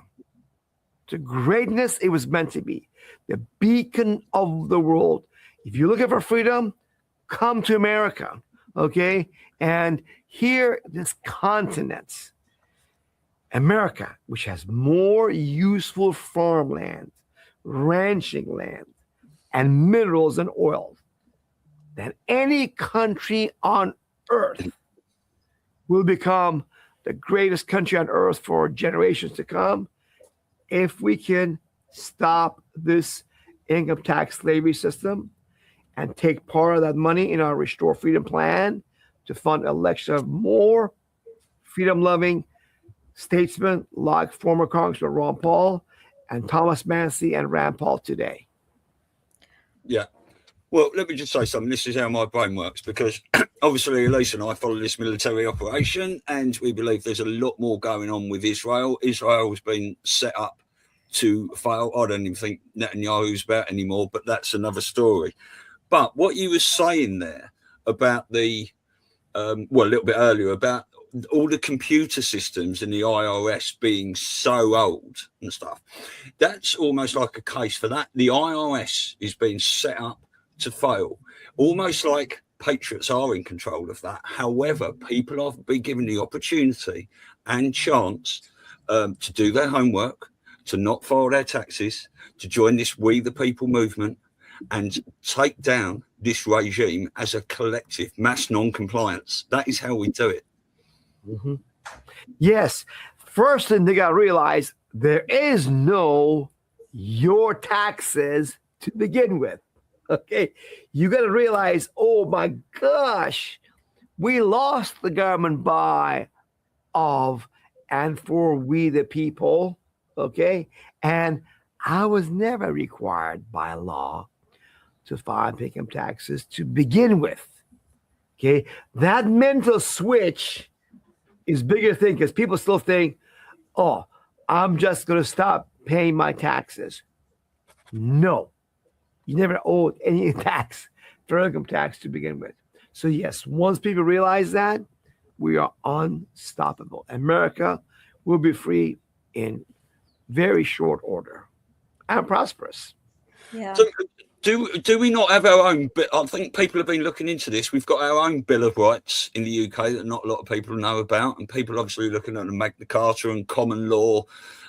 to greatness it was meant to be, the beacon of the world. If you're looking for freedom, come to America, okay? And here, this continent, America, which has more useful farmland, ranching land, and minerals and oil than any country on earth, will become the greatest country on earth for generations to come if we can stop this income tax slavery system and take part of that money in our Restore Freedom plan to fund election of more freedom-loving statesmen like former Congressman Ron Paul and Thomas Massey and Rand Paul today. Yeah. Well, let me just say something. This is how my brain works, because obviously Elise and I follow this military operation, and we believe there's a lot more going on with Israel. Israel has been set up to fail. I don't even think Netanyahu's about anymore, but that's another story. But what you were saying there about the, well, a little bit earlier about all the computer systems in the IRS being so old and stuff, that's almost like a case for that. The IRS is being set up to fail, almost like patriots are in control of that. However, people have been given the opportunity and chance to do their homework, to not file their taxes, to join this We the People movement and take down this regime as a collective mass non-compliance. That is how we do it. Mm-hmm. Yes. First thing they got to realize, there is no your taxes to begin with. Okay. You got to realize, oh my gosh, we lost the government by, of, and for we the people. Okay. And I was never required by law to file income taxes to begin with. Okay. That mental switch is a bigger thing because people still think, oh, I'm just going to stop paying my taxes. No, you never owed any tax, federal income tax to begin with. So yes, once people realize that, we are unstoppable. America will be free in very short order and prosperous. Yeah. So do we not have our own? I think people have been looking into this. We've got our own Bill of Rights in the UK that not a lot of people know about, and people obviously looking at the Magna Carta and common law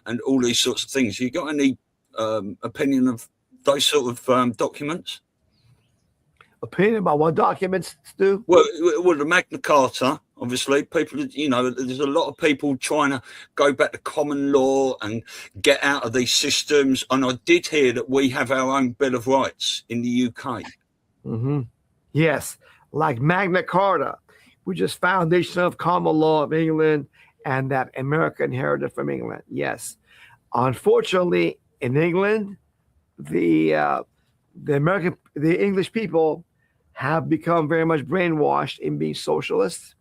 and all these sorts of things. You got any opinion of those sort of documents? Opinion about what documents, Stu? Well, the Magna Carta, obviously, people, you know, there's a lot of people trying to go back to common law and get out of these systems. And I did hear that we have our own Bill of Rights in the UK. Mm-hmm. Yes, like Magna Carta, which is foundation of common law of England and that America inherited from England. Yes. Unfortunately, in England, the English people have become very much brainwashed in being socialists,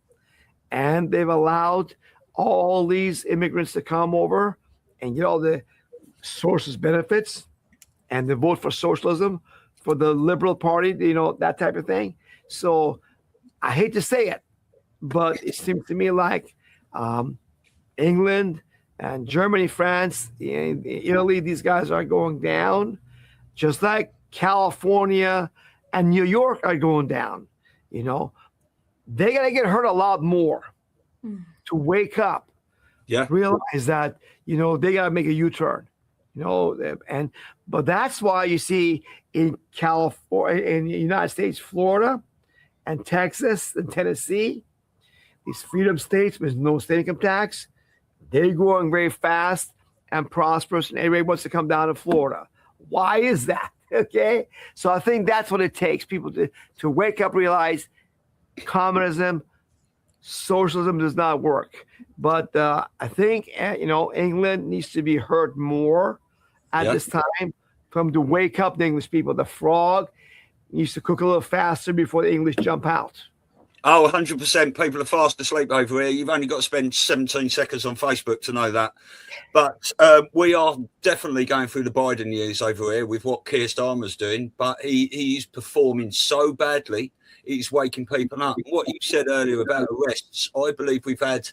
and they've allowed all these immigrants to come over and get all the socialist benefits, and they vote for socialism, for the Liberal Party, you know, that type of thing. So I hate to say it, but it seems to me like England and Germany, France, Italy, these guys are going down, just like California and New York are going down. You know, they got to get hurt a lot more to wake up. Yeah. Realize that, you know, they got to make a U-turn, you know, but that's why you see in California, in the United States, Florida and Texas and Tennessee, these freedom states with no state income tax, they're growing very fast and prosperous, and everybody wants to come down to Florida. Why is that? Okay. So I think that's what it takes, people to wake up, realize communism, socialism does not work. But I think, you know, England needs to be heard more at this time from to wake up the English people. The frog needs to cook a little faster before the English jump out. Oh, 100%. People are fast asleep over here. You've only got to spend 17 seconds on Facebook to know that. But we are definitely going through the Biden years over here with what Keir Starmer's doing. But he's performing so badly, he's waking people up. What you said earlier about arrests, I believe we've had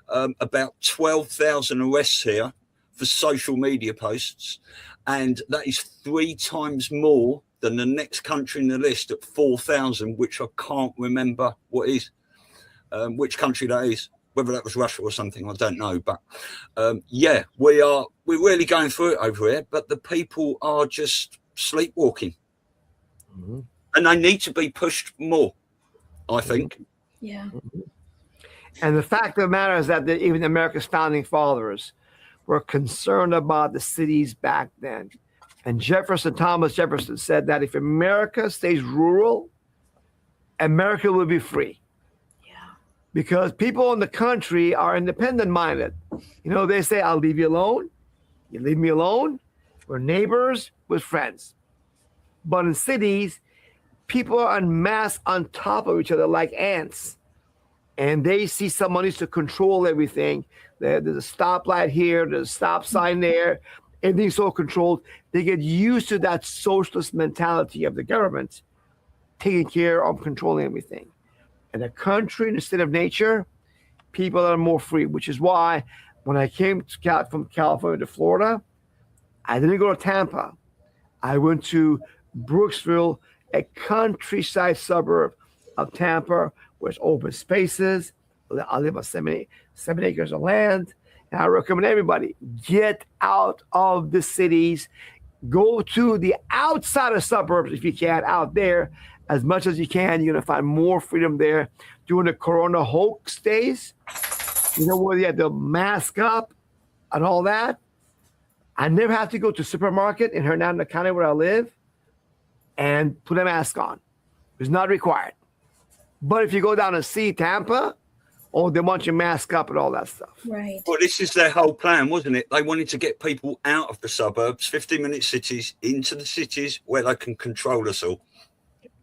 about 12,000 arrests here for social media posts. And that is 3 times more than the next country in the list at 4,000, which I can't remember what is, which country that is, whether that was Russia or something, I don't know. But yeah, we're really going through it over here, but the people are just sleepwalking. Mm-hmm. And they need to be pushed more, I think. Yeah. Mm-hmm. And the fact of the matter is that even America's founding fathers were concerned about the cities back then. And Thomas Jefferson said that if America stays rural, America will be free. Yeah. Because people in the country are independent minded. You know, they say, I'll leave you alone. You leave me alone. We're neighbors, we're friends. But in cities, people are en masse on top of each other like ants. And they see someone needs to control everything. There's a stoplight here, there's a stop sign there. Everything's so controlled. They get used to that socialist mentality of the government taking care of controlling everything. In a country, in a state of nature, people are more free, which is why when I came from California to Florida, I didn't go to Tampa. I went to Brooksville, a countryside suburb of Tampa, where it's open spaces. I live on 7 acres of land. And I recommend everybody get out of the cities, go to the outside of suburbs if you can, out there as much as you can. You're going to find more freedom there. During the Corona hoax days, you know, where you had to mask up and all that. I never have to go to supermarket in Hernando County where I live and put a mask on. It's not required. But if you go down to see Tampa, oh, they want you mask up and all that stuff. Right. Well, this is their whole plan, wasn't it? They wanted to get people out of the suburbs, 15-minute cities, into the cities where they can control us all.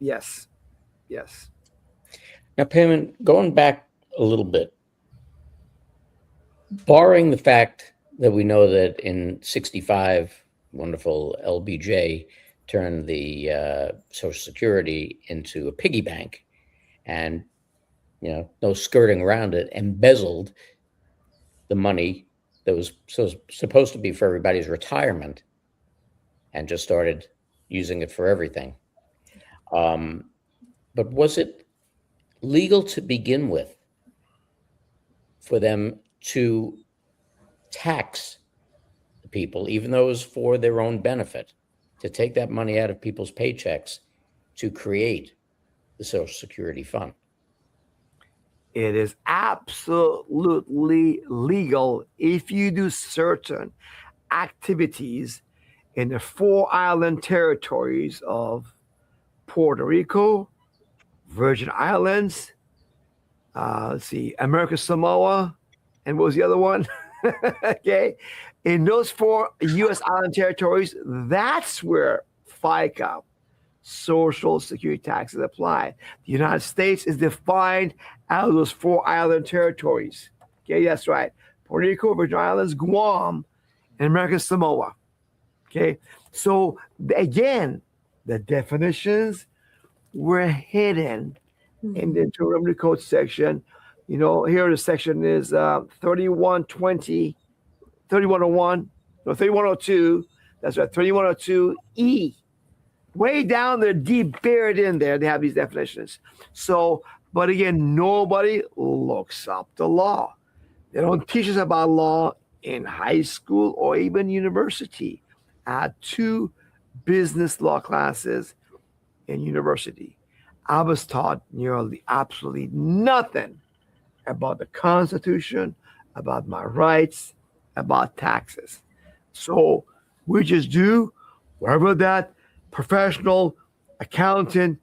Yes. Yes. Now, PEYMON, going back a little bit, barring the fact that we know that in 65, wonderful LBJ turned the Social Security into a piggy bank and, no skirting around it, embezzled the money that was supposed to be for everybody's retirement and just started using it for everything. But was it legal to begin with for them to tax the people, even though it was for their own benefit, to take that money out of people's paychecks to create the Social Security fund? It is absolutely legal if you do certain activities in the 4 island territories of Puerto Rico, Virgin Islands, let's see, American Samoa, and what was the other one? Okay. In those 4 U.S. island territories, that's where FICA, Social Security taxes apply. The United States is defined out of those 4 island territories. Okay, that's right. Puerto Rico, Virgin Islands, Guam, and American Samoa. Okay, so again, the definitions were hidden in the Internal Revenue Code section. Here the section is 3120, 3101, no, 3102. That's right, 3102E. Way down there, deep buried in there, they have these definitions. So, but again, nobody looks up the law. They don't teach us about law in high school or even university. I had 2 business law classes in university. I was taught nearly absolutely nothing about the Constitution, about my rights, about taxes. So we just do wherever that professional accountant,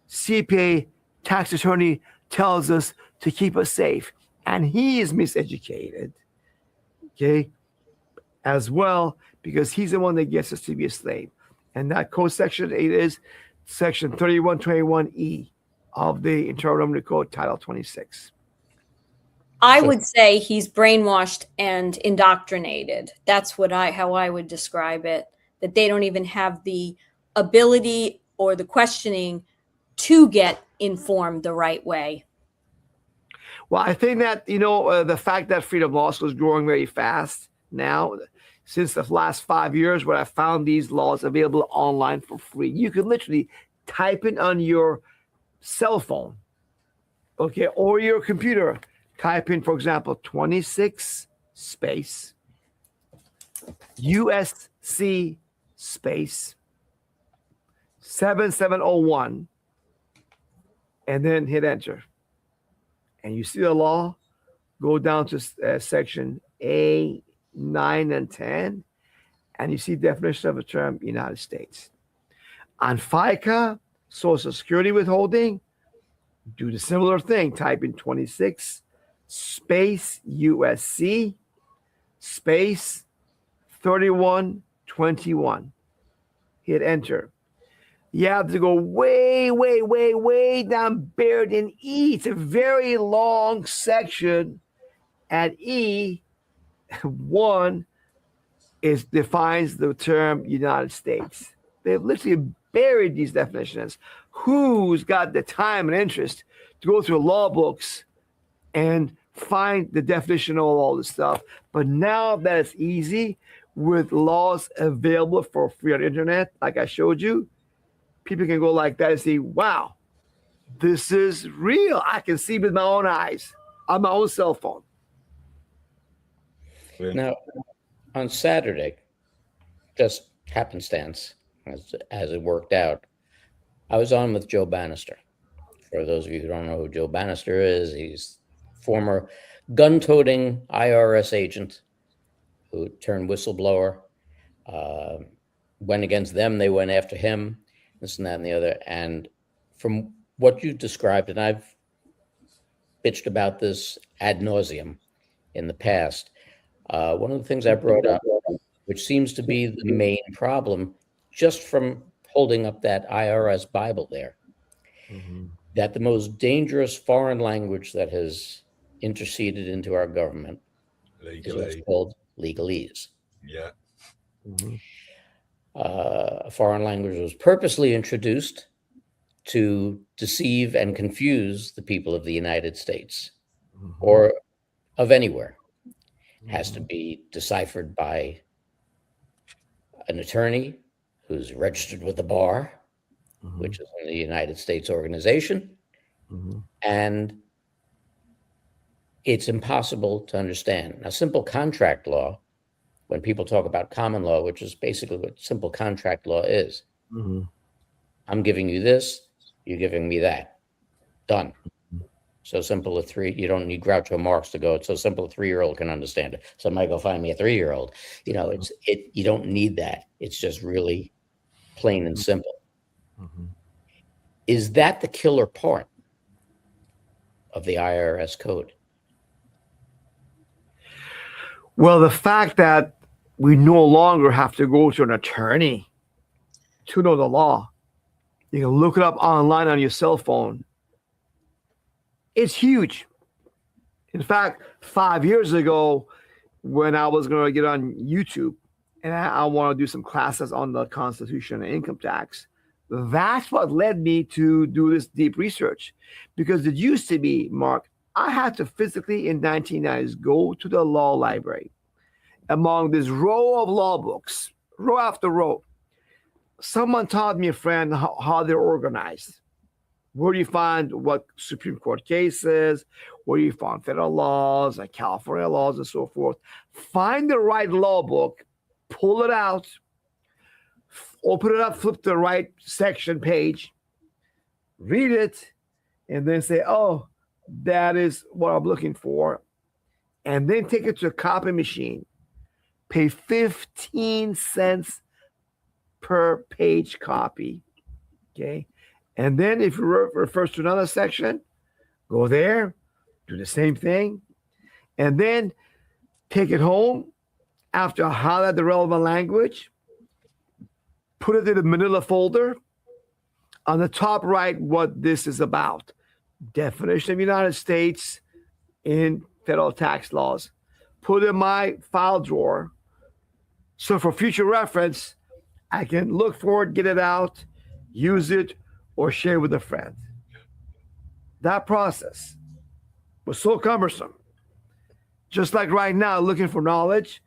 CPA, tax attorney tells us to keep us safe. And he is miseducated, okay, as well, because he's the one that gets us to be a slave. And that code section, it is section 3121E of the Internal Revenue Code, Title 26. I would say he's brainwashed and indoctrinated. That's how I would describe it, that they don't even have the ability or the questioning to get informed the right way. Well, I think that, the fact that freedom law school is growing very fast now, since the last 5 years, where I found these laws available online for free. You can literally type in on your cell phone, okay, or your computer, type in, for example, 26 space USC space 7701, and then hit enter. And you see the law, go down to section A, 9, and 10, and you see definition of the term United States. On FICA, Social Security withholding, do the similar thing. Type in 26 space USC space 3121. Hit enter. You have to go way, way, way, way down, buried in E. It's a very long section. At E1 defines the term United States. They've literally buried these definitions. Who's got the time and interest to go through law books and find the definition of all this stuff? But now that it's easy, with laws available for free on the internet, like I showed you, people can go like that and see, wow, this is real. I can see with my own eyes on my own cell phone. Now, on Saturday, just happenstance, as it worked out, I was on with Joe Bannister. For those of you who don't know who Joe Bannister is, he's former gun-toting IRS agent who turned whistleblower. went against them, they went after him, this and that and the other. And from what you described, and I've bitched about this ad nauseum in the past, one of the things I brought up, which seems to be the main problem, just from holding up that IRS Bible there, that the most dangerous foreign language that has interceded into our government is what's called legalese. Yeah. A foreign language was purposely introduced to deceive and confuse the people of the United States or of anywhere. It has to be deciphered by an attorney who's registered with the bar, which is in the United States organization, and it's impossible to understand. Now, simple contract law, when people talk about common law, which is basically what simple contract law is, I'm giving you this, you're giving me that. Done. So simple you don't need Groucho Marx to go, it's so simple a 3-year-old can understand it. Somebody go find me a 3-year-old. You don't need that. It's just really plain and simple. Is that the killer part of the IRS code? Well, the fact that we no longer have to go to an attorney to know the law, you can look it up online on your cell phone. It's huge. In fact, 5 years ago, when I was going to get on YouTube and I want to do some classes on the Constitution and income tax, that's what led me to do this deep research. Because it used to be, Mark, I had to physically in 1990s go to the law library. Among this row of law books, row after row, someone taught me, a friend, how they're organized. Where do you find what Supreme Court cases, where do you find federal laws and California laws and so forth. Find the right law book, pull it out, open it up, flip the right section page, read it, and then say, oh, that is what I'm looking for. And then take it to a copy machine. Pay 15 cents per page copy. Okay. And then if it refers to another section, go there, do the same thing. And then take it home after highlight the relevant language, put it in the manila folder. On the top right, what this is about. Definition of United States in federal tax laws. Put in my file drawer. So for future reference, I can look for it, get it out, use it, or share with a friend. That process was so cumbersome. Just like right now, looking for knowledge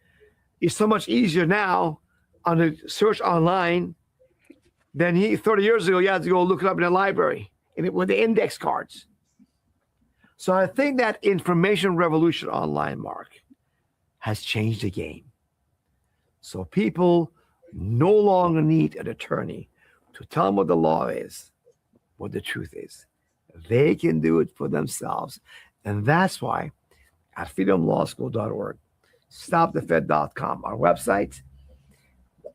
is so much easier now on a search online than 30 years ago, you had to go look it up in a library with the index cards. So I think that information revolution online, Mark, has changed the game. So people no longer need an attorney to tell them what the law is, what the truth is. They can do it for themselves. And that's why at freedomlawschool.org, stopthefed.com, our website,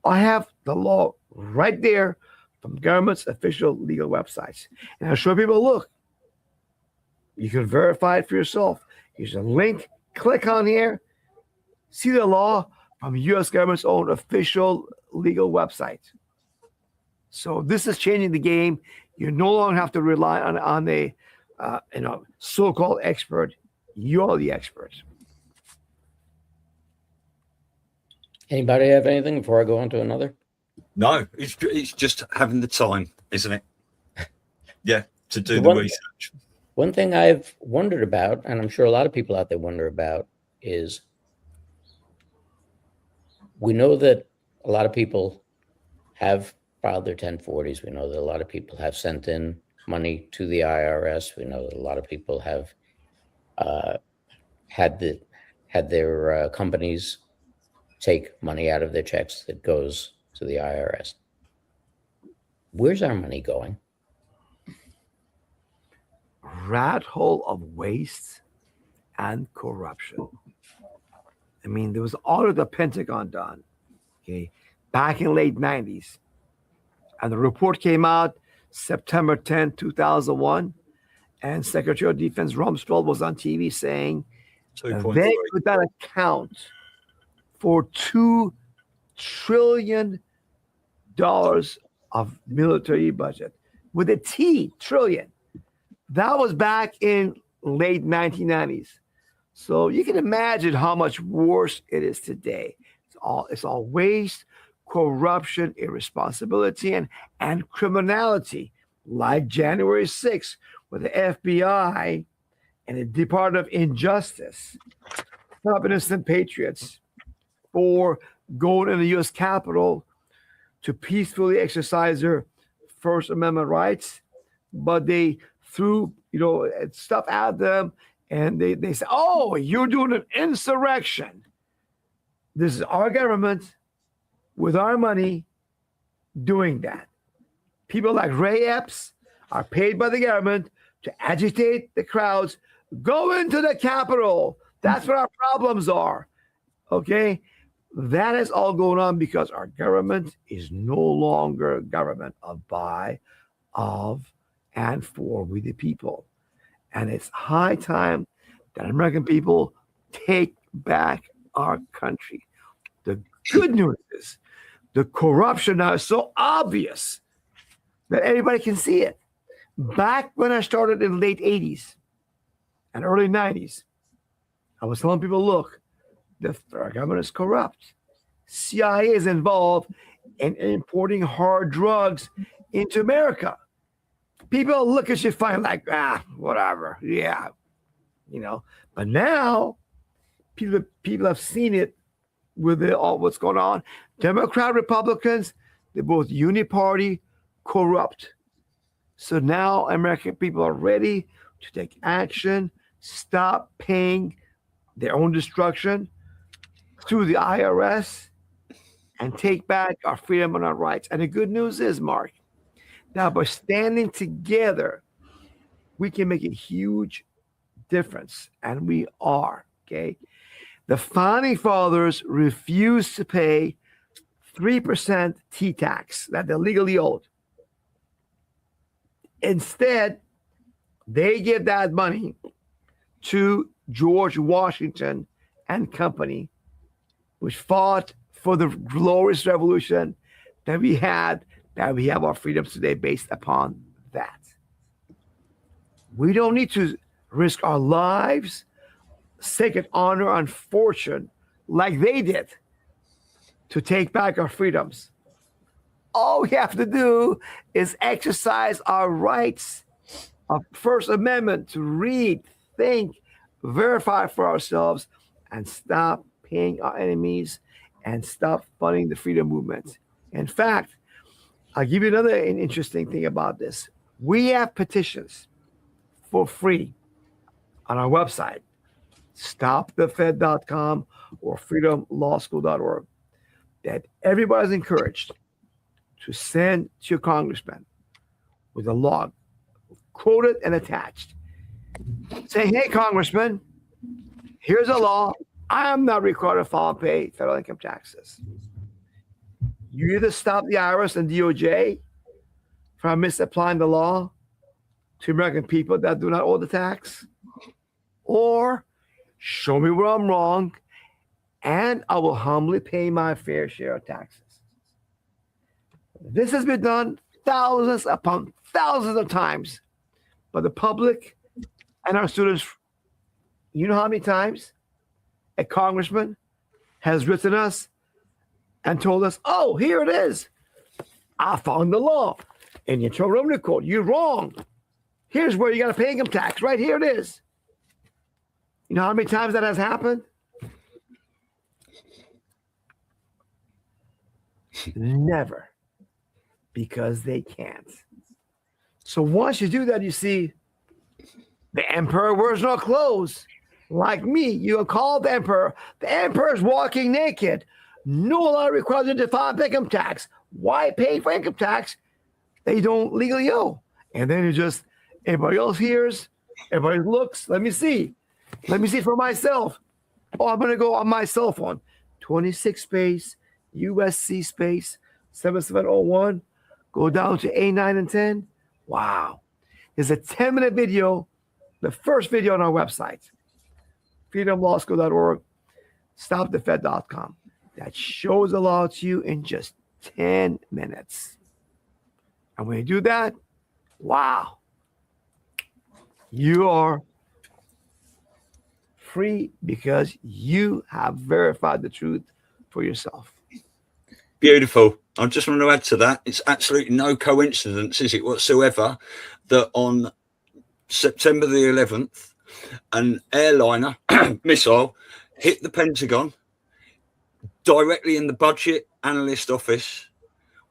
I have the law right there from government's official legal websites. And I show people, look, you can verify it for yourself. Here's a link. Click on here. See the law from U.S. government's own official legal website. So this is changing the game. You no longer have to rely on a so-called expert. You're the expert. Anybody have anything before I go on to another? No, it's just having the time, isn't it? Yeah, to do the research. One thing I've wondered about, and I'm sure a lot of people out there wonder about, is we know that a lot of people have filed their 1040s. We know that a lot of people have sent in money to the IRS. We know that a lot of people have had their companies take money out of their checks that goes to the IRS. Where's our money going? Rat hole of waste and corruption. I mean, there was audit the Pentagon done. Okay, back in late 90s. And the report came out September 10, 2001. And Secretary of Defense Rumsfeld was on TV saying they 2.3. could not account for $2 trillion of military budget with a T, trillion. That was back in late 1990s. So you can imagine how much worse it is today. It's all waste, corruption, irresponsibility, and criminality, like January 6th, where the FBI and the Department of Injustice stop innocent patriots for going in the U.S. Capitol to peacefully exercise their First Amendment rights, but they threw stuff at them, and they said, "Oh, you're doing an insurrection." This is our government with our money doing that. People like Ray Epps are paid by the government to agitate the crowds. Go into the Capitol. That's what our problems are. Okay? That is all going on because our government is no longer a government of, by, of, and for we the people. And it's high time that American people take back our country. The good news is the corruption now is so obvious that everybody can see it. Back when I started in the late 80s and early 90s, I was telling people, look, our government is corrupt. CIA is involved in importing hard drugs into America. People look at you fine like, whatever, yeah, But now people have seen it with all what's going on. Democrat, Republicans, they're both uniparty, corrupt. So now American people are ready to take action, stop paying their own destruction through the IRS, and take back our freedom and our rights. And the good news is, Mark, now by standing together, we can make a huge difference. And we are, okay? The Founding Fathers refused to pay 3% T-tax that they legally owed. Instead, they give that money to George Washington and company, which fought for the glorious revolution that we had, that we have our freedoms today based upon that. We don't need to risk our lives, sacred honor, and fortune like they did to take back our freedoms. All we have to do is exercise our rights of First Amendment to read, think, verify for ourselves, and stop paying our enemies and stop funding the freedom movement. In fact, I'll give you another interesting thing about this. We have petitions for free on our website, stopthefed.com or freedomlawschool.org, that everybody's encouraged to send to your congressman with a log, quoted and attached, saying, "Hey, congressman, here's a law. I am not required to file and pay federal income taxes. You either stop the IRS and DOJ from misapplying the law to American people that do not owe the tax, or show me where I'm wrong, and I will humbly pay my fair share of taxes." This has been done thousands upon thousands of times by the public and our students. You know how many times a congressman has written us and told us, "Oh, here it is. I found the law in your Internal Revenue Code. You're wrong. Here's where you got to pay income tax. Right here it is." You know how many times that has happened? Never. Because they can't. So once you do that, you see, the emperor wears no clothes. Like me, you call the emperor. The emperor's walking naked. No law requires you to file income tax. Why pay for income tax they don't legally owe? And then everybody else hears, everybody looks. Let me see for myself. Oh, I'm going to go on my cell phone. 26 space, USC space 7701. Go down to A9 and 10. Wow. There's a 10-minute video, the first video on our website, freedomlawschool.org, stopthefed.com, that shows the law to you in just 10 minutes. And when you do that, wow, you are free because you have verified the truth for yourself. Beautiful. I just want to add to that. It's absolutely no coincidence, is it, whatsoever, that on September the 11th, an airliner missile hit the Pentagon directly in the budget analyst office,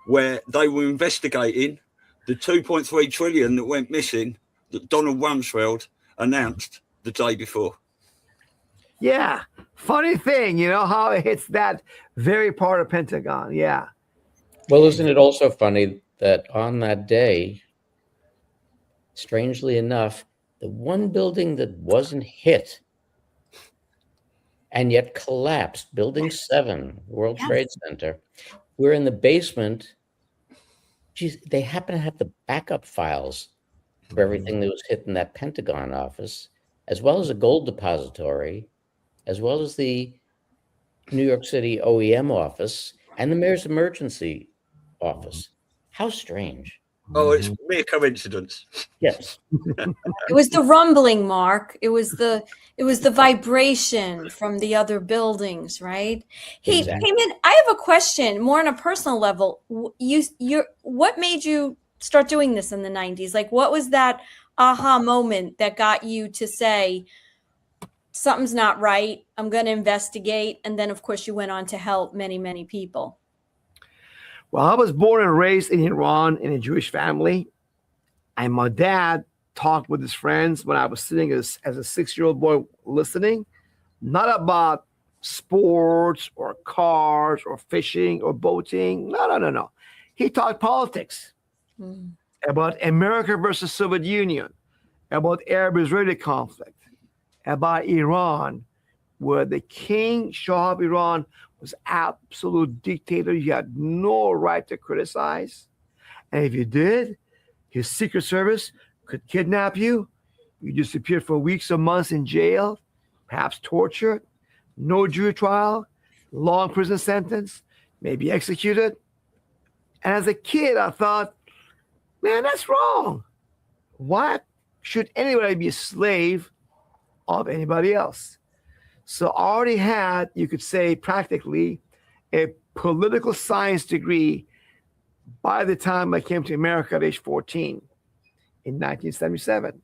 where they were investigating the 2.3 trillion that went missing that Donald Rumsfeld announced the day before. Yeah. Funny thing, you know, how it hits that very part of Pentagon. Yeah. Well, isn't it also funny that on that day, strangely enough, the one building that wasn't hit and yet collapsed, Building 7, World Trade Center, we're in the basement. Geez, they happen to have the backup files of everything that was hit in that Pentagon office, as well as a gold depository, as well as the New York City OEM office and the mayor's emergency office. How strange. Oh, it's mere coincidence. Yes. It was the rumbling, Mark. It was the vibration from the other buildings, right? Hey, Exactly. Payman, I have a question more on a personal level. What made you start doing this in the 90s? Like, what was that aha moment that got you to say, something's not right, I'm going to investigate? And then, of course, you went on to help many, many people. Well, I was born and raised in Iran in a Jewish family. And my dad talked with his friends when I was sitting as a 6-year-old boy listening, not about sports or cars or fishing or boating. No. He talked politics about America versus Soviet Union, about Arab-Israeli conflict, about Iran, where the King Shah of Iran was absolute dictator. You had no right to criticize. And if you did, his Secret Service could kidnap you. You disappear for weeks or months in jail, perhaps tortured, no jury trial, long prison sentence, maybe executed. And as a kid, I thought, man, that's wrong. Why should anybody be a slave of anybody else? So I already had, you could say, practically a political science degree by the time I came to America at age 14 in 1977.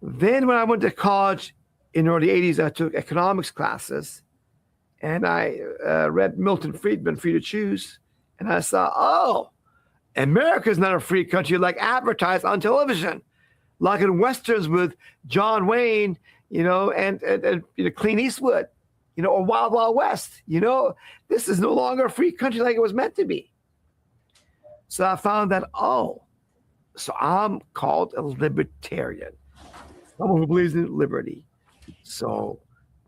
Then when I went to college in the early 80s, I took economics classes, and I read Milton Friedman, Free to Choose, and I saw, oh, America is not a free country like advertised on television, like in Westerns with John Wayne, and Clint Eastwood, or Wild Wild West. This is no longer a free country like it was meant to be. So I found that, so I'm called a libertarian, someone who believes in liberty. So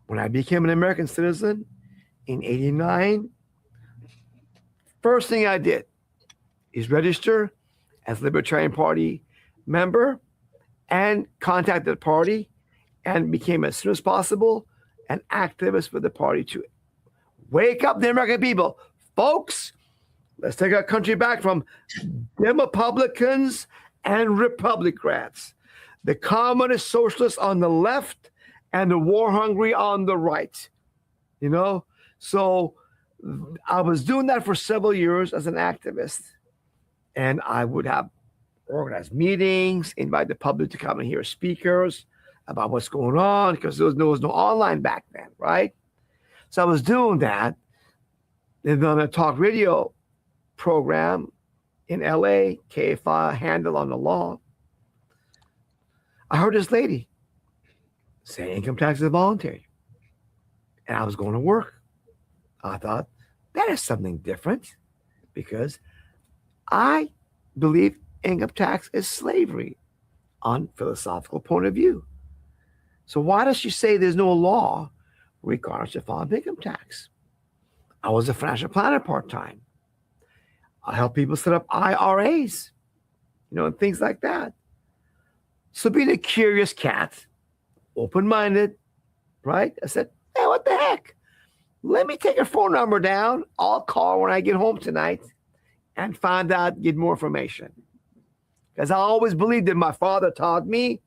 when I became an American citizen in '89, first thing I did is register as Libertarian Party member and contacted the party and became, as soon as possible, an activist for the party to wake up the American people. Folks, let's take our country back from Demopublicans and Republicans, the communist socialists on the left and the war hungry on the right. So I was doing that for several years as an activist, and I would have organized meetings, invite the public to come and hear speakers about what's going on, because there was no online back then, right? So I was doing that. And on a talk radio program in LA, KFI, Handle on the Law, I heard this lady say income tax is voluntary. And I was going to work. I thought, that is something different, because I believe income tax is slavery on philosophical point of view. So why does she say there's no law regarding the filing of income tax? I was a financial planner part-time. I help people set up IRAs, and things like that. So being a curious cat, open-minded, right? I said, hey, what the heck? Let me take her phone number down. I'll call when I get home tonight and find out, get more information. Because I always believed that my father taught me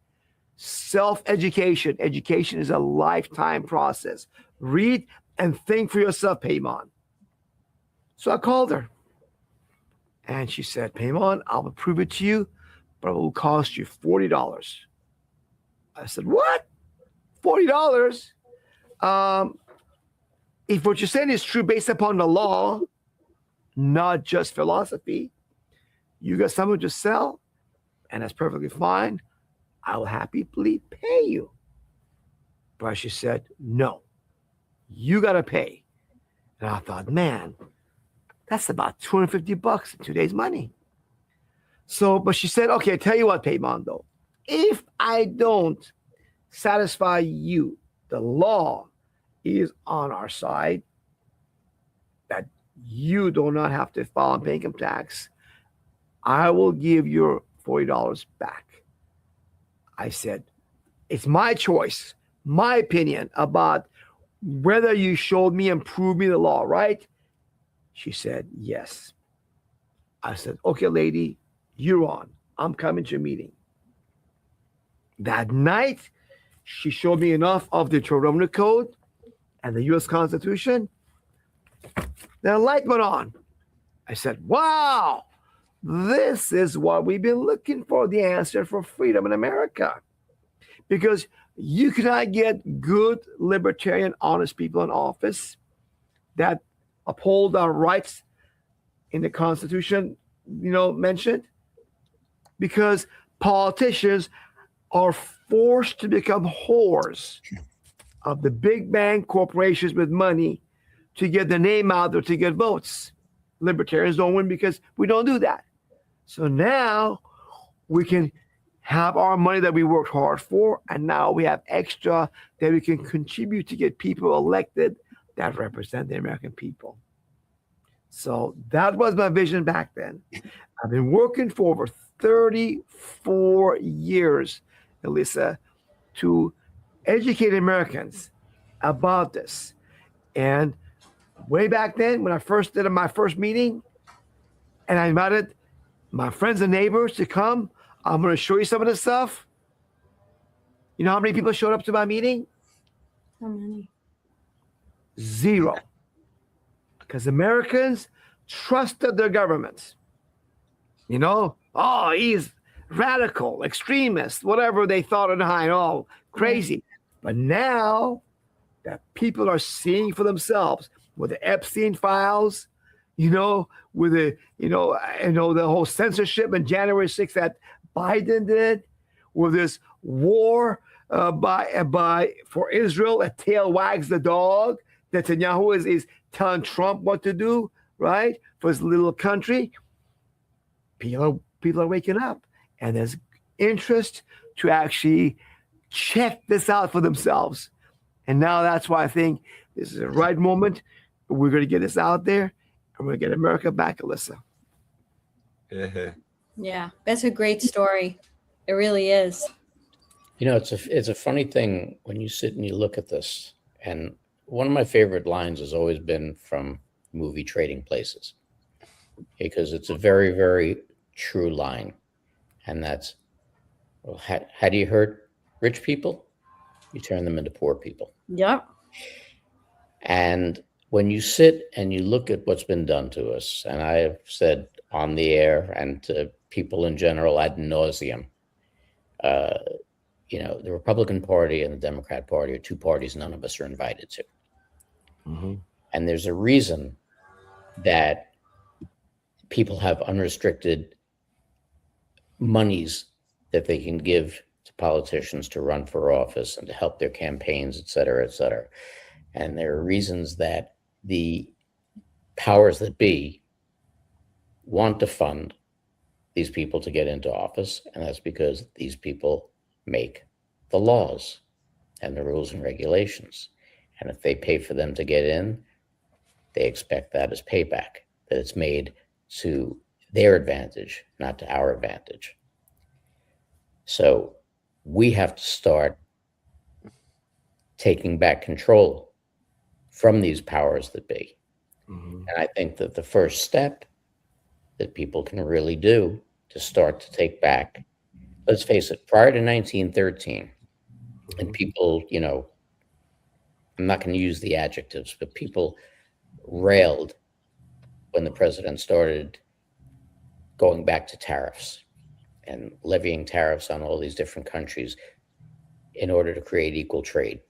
self-education. Education is a lifetime process. Read and think for yourself, PEYMON. So I called her. And she said, PEYMON, I'll prove it to you, but it will cost you $40. I said, what? $40? If what you're saying is true based upon the law, not just philosophy, you got something to sell, and that's perfectly fine. I will happily pay you. But she said, no, you got to pay. And I thought, man, that's about $250 in today's money. So, but she said, okay, tell you what, PEYMON, though, if I don't satisfy you, the law is on our side, that you do not have to file and pay income tax, I will give your $40 back. I said, it's my choice, my opinion about whether you showed me and proved me the law, right? She said, yes. I said, okay, lady, you're on. I'm coming to your meeting. That night, she showed me enough of the Toronto Code and the U.S. Constitution. Then a light went on. I said, wow, this is what we've been looking for, the answer for freedom in America. Because you cannot get good, libertarian, honest people in office that uphold our rights in the Constitution, mentioned, because politicians are forced to become whores of the big bank corporations with money to get the name out there to get votes. Libertarians don't win because we don't do that. So now we can have our money that we worked hard for, and now we have extra that we can contribute to get people elected that represent the American people. So that was my vision back then. I've been working for over 34 years, Elisa, to educate Americans about this. And way back then, when I first did my first meeting, and I invited my friends and neighbors to come, I'm going to show you some of this stuff. You know how many people showed up to my meeting? How many? 0. Because Americans trusted their governments. Oh, he's radical, extremist, whatever they thought in high, oh, crazy. But now that people are seeing for themselves with the Epstein files, with the, the whole censorship in January 6th that Biden did, with this war for Israel, a tail wags the dog. Netanyahu is telling Trump what to do, right, for his little country. People are waking up, and there's interest to actually check this out for themselves. And now that's why I think this is the right moment. We're going to get this out there, and we're going to get America back, Alyssa. Yeah, that's a great story. It really is. It's a funny thing when you sit and you look at this. And one of my favorite lines has always been from movie Trading Places, because it's a very, very true line. And that's, well, how do you hurt rich people? You turn them into poor people. Yep. And when you sit and you look at what's been done to us, and I have said on the air and to people in general ad nauseum, the Republican Party and the Democrat Party are two parties none of us are invited to. Mm-hmm. And there's a reason that people have unrestricted monies that they can give to politicians to run for office and to help their campaigns, et cetera, et cetera. And there are reasons that the powers that be want to fund these people to get into office, and that's because these people make the laws and the rules and regulations. And if they pay for them to get in, they expect that as payback, that it's made to their advantage, not to our advantage. So we have to start taking back control from these powers that be. Mhm. And I think that the first step that people can really do to start to take back, let's face it, prior to 1913, and people, I'm not going to use the adjectives, but people railed when the president started going back to tariffs and levying tariffs on all these different countries in order to create equal trade.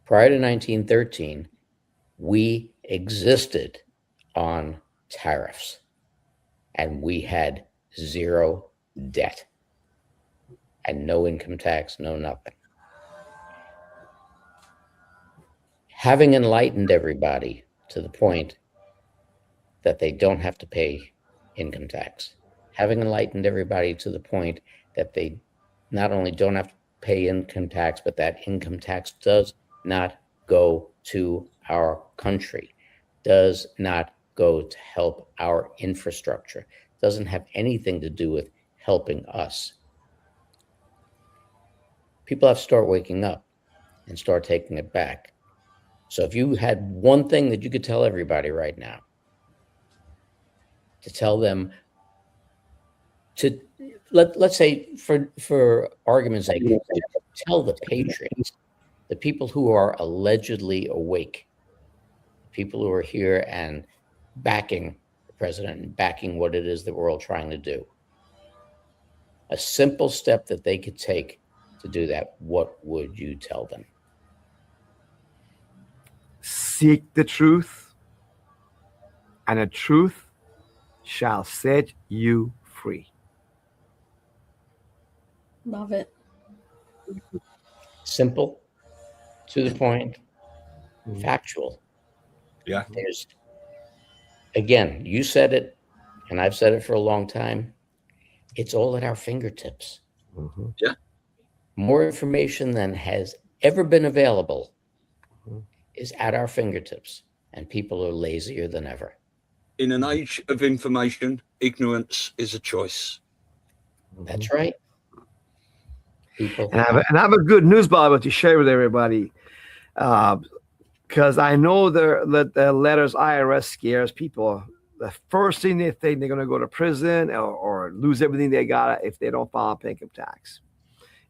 Prior to 1913, we existed on tariffs and we had zero debt and no income tax, no nothing. Having enlightened everybody to the point that they don't have to pay income tax, having enlightened everybody to the point that they not only don't have to pay income tax, but that income tax does not go to our country, does not go to help our infrastructure, doesn't have anything to do with helping us. People have to start waking up and start taking it back. So if you had one thing that you could tell everybody right now, to tell them to, let's say for argument's sake, tell the patriots, the people who are allegedly awake, people who are here and backing the president and backing what it is that we're all trying to do, a simple step that they could take to do that, what would you tell them? Seek the truth, and the truth shall set you free. Love it. Simple, to the point, factual. Yeah. There's, again, you said it, and I've said it for a long time. It's all at our fingertips. Mm-hmm. Yeah. More information than has ever been available is at our fingertips, and people are lazier than ever. In an age of information, ignorance is a choice. That's right. People, And I have a good news, Bob, to share with everybody, because I know the letters IRS scares people. The first thing they think they're going to go to prison or lose everything they got if they don't file income tax.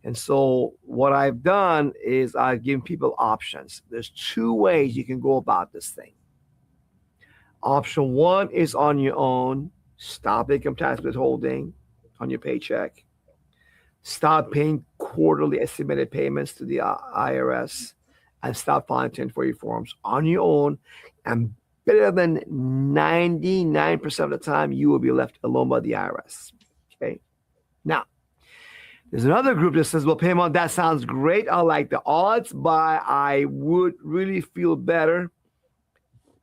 And so what I've done is I've given people options. There's two ways you can go about this thing. Option one is on your own. Stop income tax withholding on your paycheck. Stop paying quarterly estimated payments to the IRS and stop filing 1040 forms on your own. And better than 99% of the time, you will be left alone by the IRS. Okay. Now, there's another group that says, well, PEYMON, that sounds great. I like the odds, but I would really feel better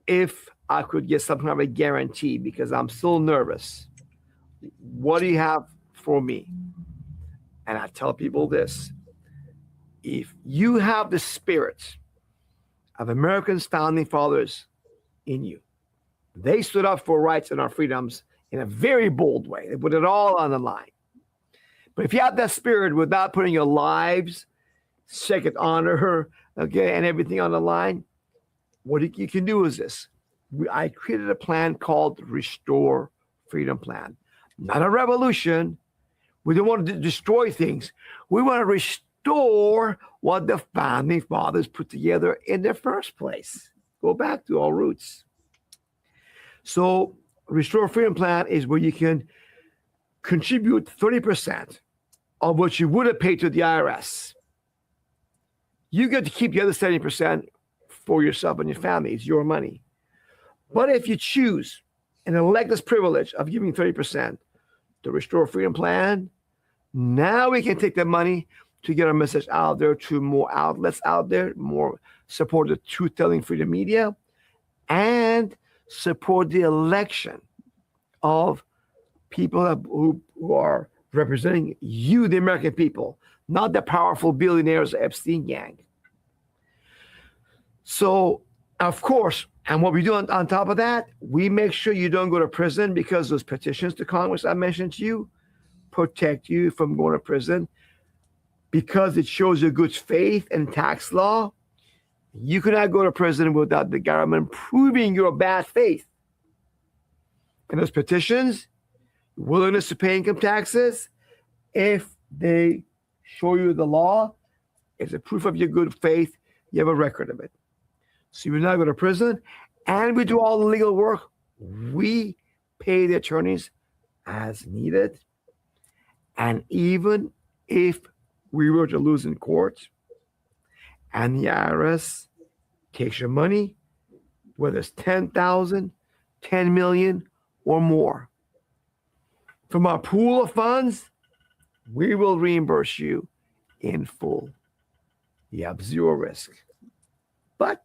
if I could get some kind of a guarantee because I'm still nervous. What do you have for me? And I tell people this: if you have the spirit of Americans' founding fathers in you, they stood up for rights and our freedoms in a very bold way. They put it all on the line. But if you have that spirit without putting your lives, sacred honor, okay, and everything on the line, what you can do is this. I created a plan called Restore Freedom Plan. Not a revolution. We don't want to destroy things. We want to restore what the founding fathers put together in the first place. Go back to our roots. So Restore Freedom Plan is where you can contribute 30% of what you would have paid to the IRS. You get to keep the other 70% for yourself and your family. It's your money. But if you choose and elect this privilege of giving 30%, the Restore Freedom Plan, now we can take that money to get our message out there to more outlets out there, more support the truth-telling freedom media, and support the election of people who are representing you, the American people, not the powerful billionaires, Epstein gang. So Of course. And what we do on top of that, we make sure you don't go to prison, because those petitions to Congress I mentioned to you protect you from going to prison, because it shows your good faith and tax law. You cannot go to prison without the government proving your bad faith. And those petitions, willingness to pay income taxes, if they show you the law, it's a proof of your good faith, you have a record of it. So you will not go to prison, and we do all the legal work. We pay the attorneys as needed. And even if we were to lose in court and the IRS takes your money, whether it's 10,000, 10 million, or more, from our pool of funds, we will reimburse you in full. You have zero risk. But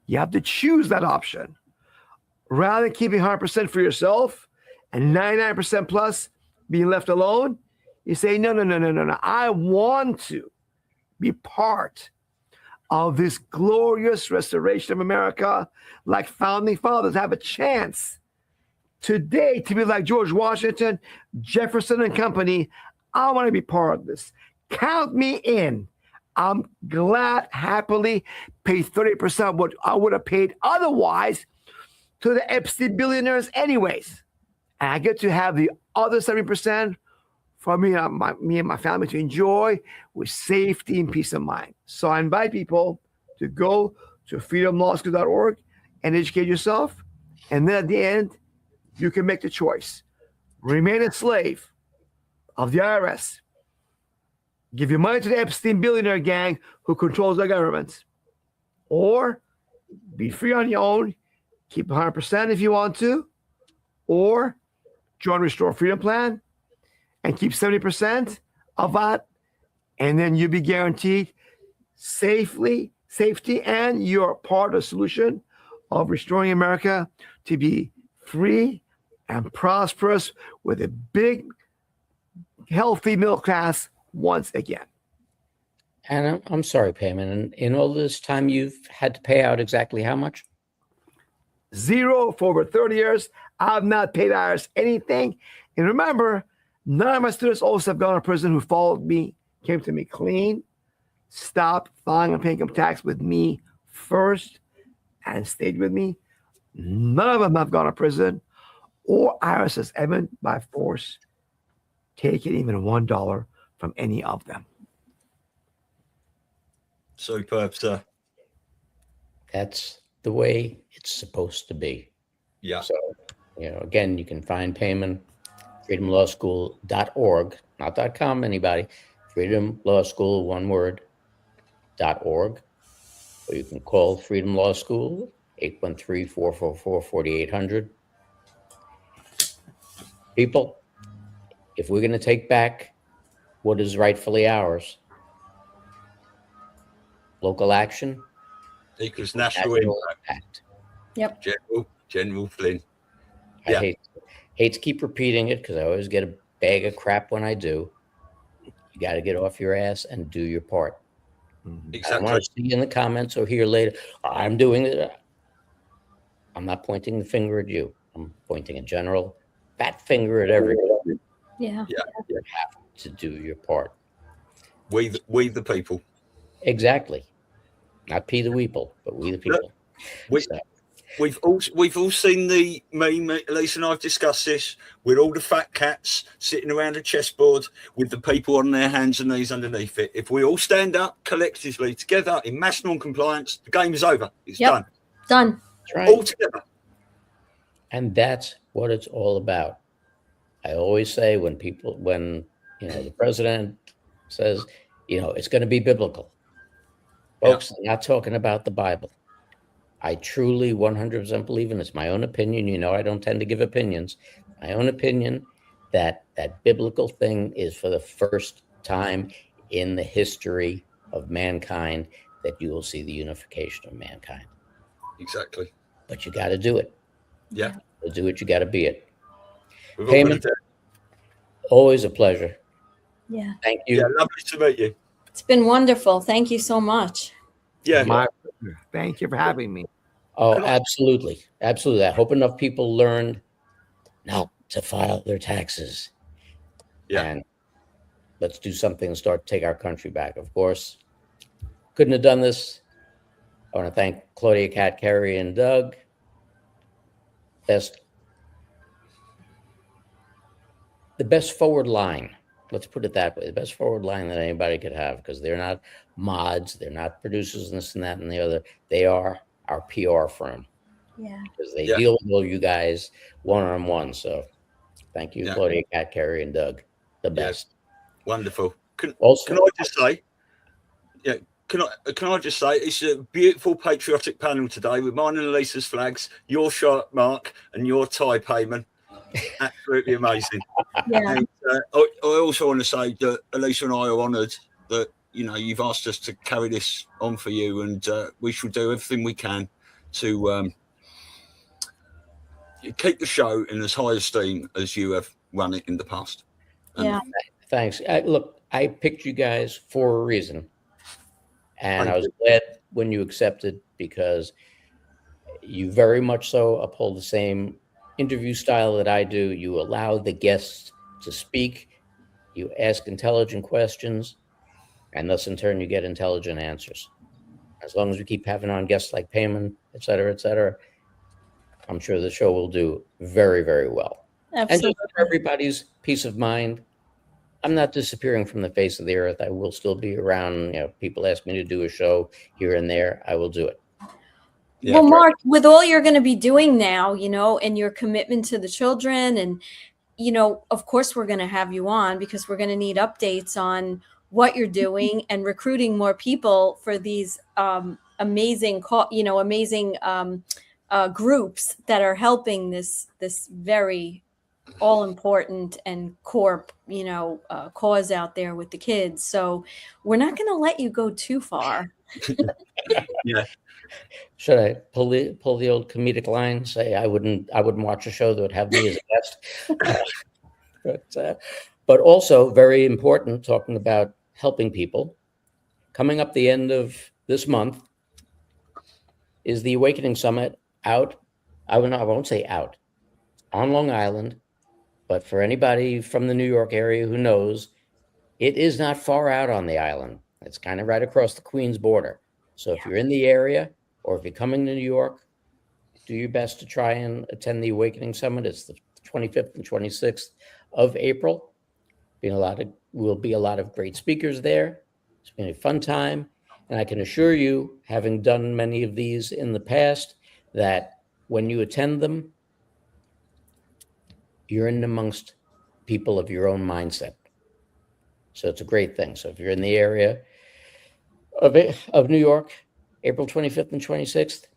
you have to choose that option. Rather than keeping 100% for yourself and 99% plus being left alone, you say, no. I want to be part of this glorious restoration of America, like founding fathers have a chance today to be like George Washington, Jefferson and company. I want to be part of this. Count me in. I'm glad, happily pay 30% of what I would have paid otherwise to the Epstein billionaires anyways. And I get to have the other 70% for me and my family to enjoy with safety and peace of mind. So I invite people to go to freedomlawschool.org and educate yourself. And then at the end, you can make the choice. Remain a slave of the IRS. Give your money to the Epstein billionaire gang who controls the government. Or be free on your own, keep 100% if you want to, or join Restore Freedom Plan and keep 70% of that, and then you'll be guaranteed safety, and you're part of the solution of restoring America to be free and prosperous with a big, healthy middle class once again. And I'm sorry, PEYMON, and in all this time, you've had to pay out exactly how much? Zero for over 30 years. I've not paid IRS anything. And remember, none of my students also have gone to prison who followed me, came to me clean, stopped filing and paying income tax with me first, and stayed with me. None of them have gone to prison, or IRS has ever by force taken even $1 from any of them. Superb, sir. That's the way it's supposed to be. Yeah. So, again, you can find PEYMON, freedomlawschool.org, not .com, anybody, freedomlawschool, one word, .org. Or you can call Freedom Law School, 813-444-4800. People, if we're going to take back what is rightfully ours, local action equals national impact. Yep. General Flynn. I hate to keep repeating it because I always get a bag of crap when I do. You got to get off your ass and do your part. Exactly. I want to see you in the comments or hear later, I'm doing it. I'm not pointing the finger at you. I'm pointing a general fat finger at everybody. Yeah. You have to do your part. We the people. Exactly. Not P the Weeple, but we the people. We've all seen the meme. Lisa and I've discussed this with all the fat cats sitting around a chessboard with the people on their hands and knees underneath it. If we all stand up collectively together in mass non-compliance, the game is over. It's done. Done. That's right. All together. And that's what it's all about. I always say when the president says, it's going to be biblical. Folks, they're not talking about the Bible. I truly 100% believe, and it's my own opinion. I don't tend to give opinions. My own opinion that biblical thing is for the first time in the history of mankind that you will see the unification of mankind. Exactly. But you got to do it. Yeah. To do it, you got to be it. PEYMON, always a pleasure. Yeah. Thank you. Yeah, lovely to meet you. It's been wonderful. Thank you so much. Yeah. My pleasure. Thank you for having me. Oh, Can I- absolutely. Absolutely. I hope enough people learned not to file their taxes. Yeah. And let's do something and start to take our country back. Of course, couldn't have done this. I want to thank Claudia, Kat, Carrie, and Doug. The best forward line. Let's put it that way. The best forward line that anybody could have, because they're not mods, they're not producers, and this and that and the other. They are our PR firm. Yeah. Because they Yeah. deal with all you guys one-on-one. So thank you, Yeah. Claudia, Kat, Carrie, and Doug. The best. Wonderful. Can Also, I just say, yeah, can I just say it's a beautiful patriotic panel today with mine and Elisa's flags, your shirt, Mark, and your tie, PEYMON. Absolutely amazing. Yeah. And I also want to say that Elisa and I are honoured that you've asked us to carry this on for you, and we shall do everything we can to keep the show in as high esteem as you have run it in the past. And Yeah. thanks. Look, I picked you guys for a reason. And Thank I was glad when you accepted, because you very much so uphold the same interview style that I do. You allow the guests to speak. You ask intelligent questions, and thus in turn you get intelligent answers. As long as we keep having on guests like PEYMON, et cetera, I'm sure the show will do very, very well. And Absolutely. just for everybody's peace of mind, I'm not disappearing from the face of the earth. I will still be around. People ask me to do a show here and there. I will do it. Yeah. Well, Mark, with all you're going to be doing now, and your commitment to the children, and, of course, we're going to have you on because we're going to need updates on what you're doing and recruiting more people for these amazing groups that are helping this very all important and core, cause out there with the kids. So we're not going to let you go too far. Yeah. Should I pull the old comedic line? Say I wouldn't watch a show that would have me as a guest. But also very important, talking about helping people. Coming up the end of this month is the Awakening Summit out. I won't say out, on Long Island. But for anybody from the New York area who knows, it is not far out on the island. It's kind of right across the Queens border. So if you're in the area, or if you're coming to New York, do your best to try and attend the Awakening Summit. It's the 25th and 26th of April. Will be a lot of great speakers there. It's been a fun time. And I can assure you, having done many of these in the past, that when you attend them, you're in amongst people of your own mindset. So it's a great thing. So if you're in the area of New York, April 25th and 26th,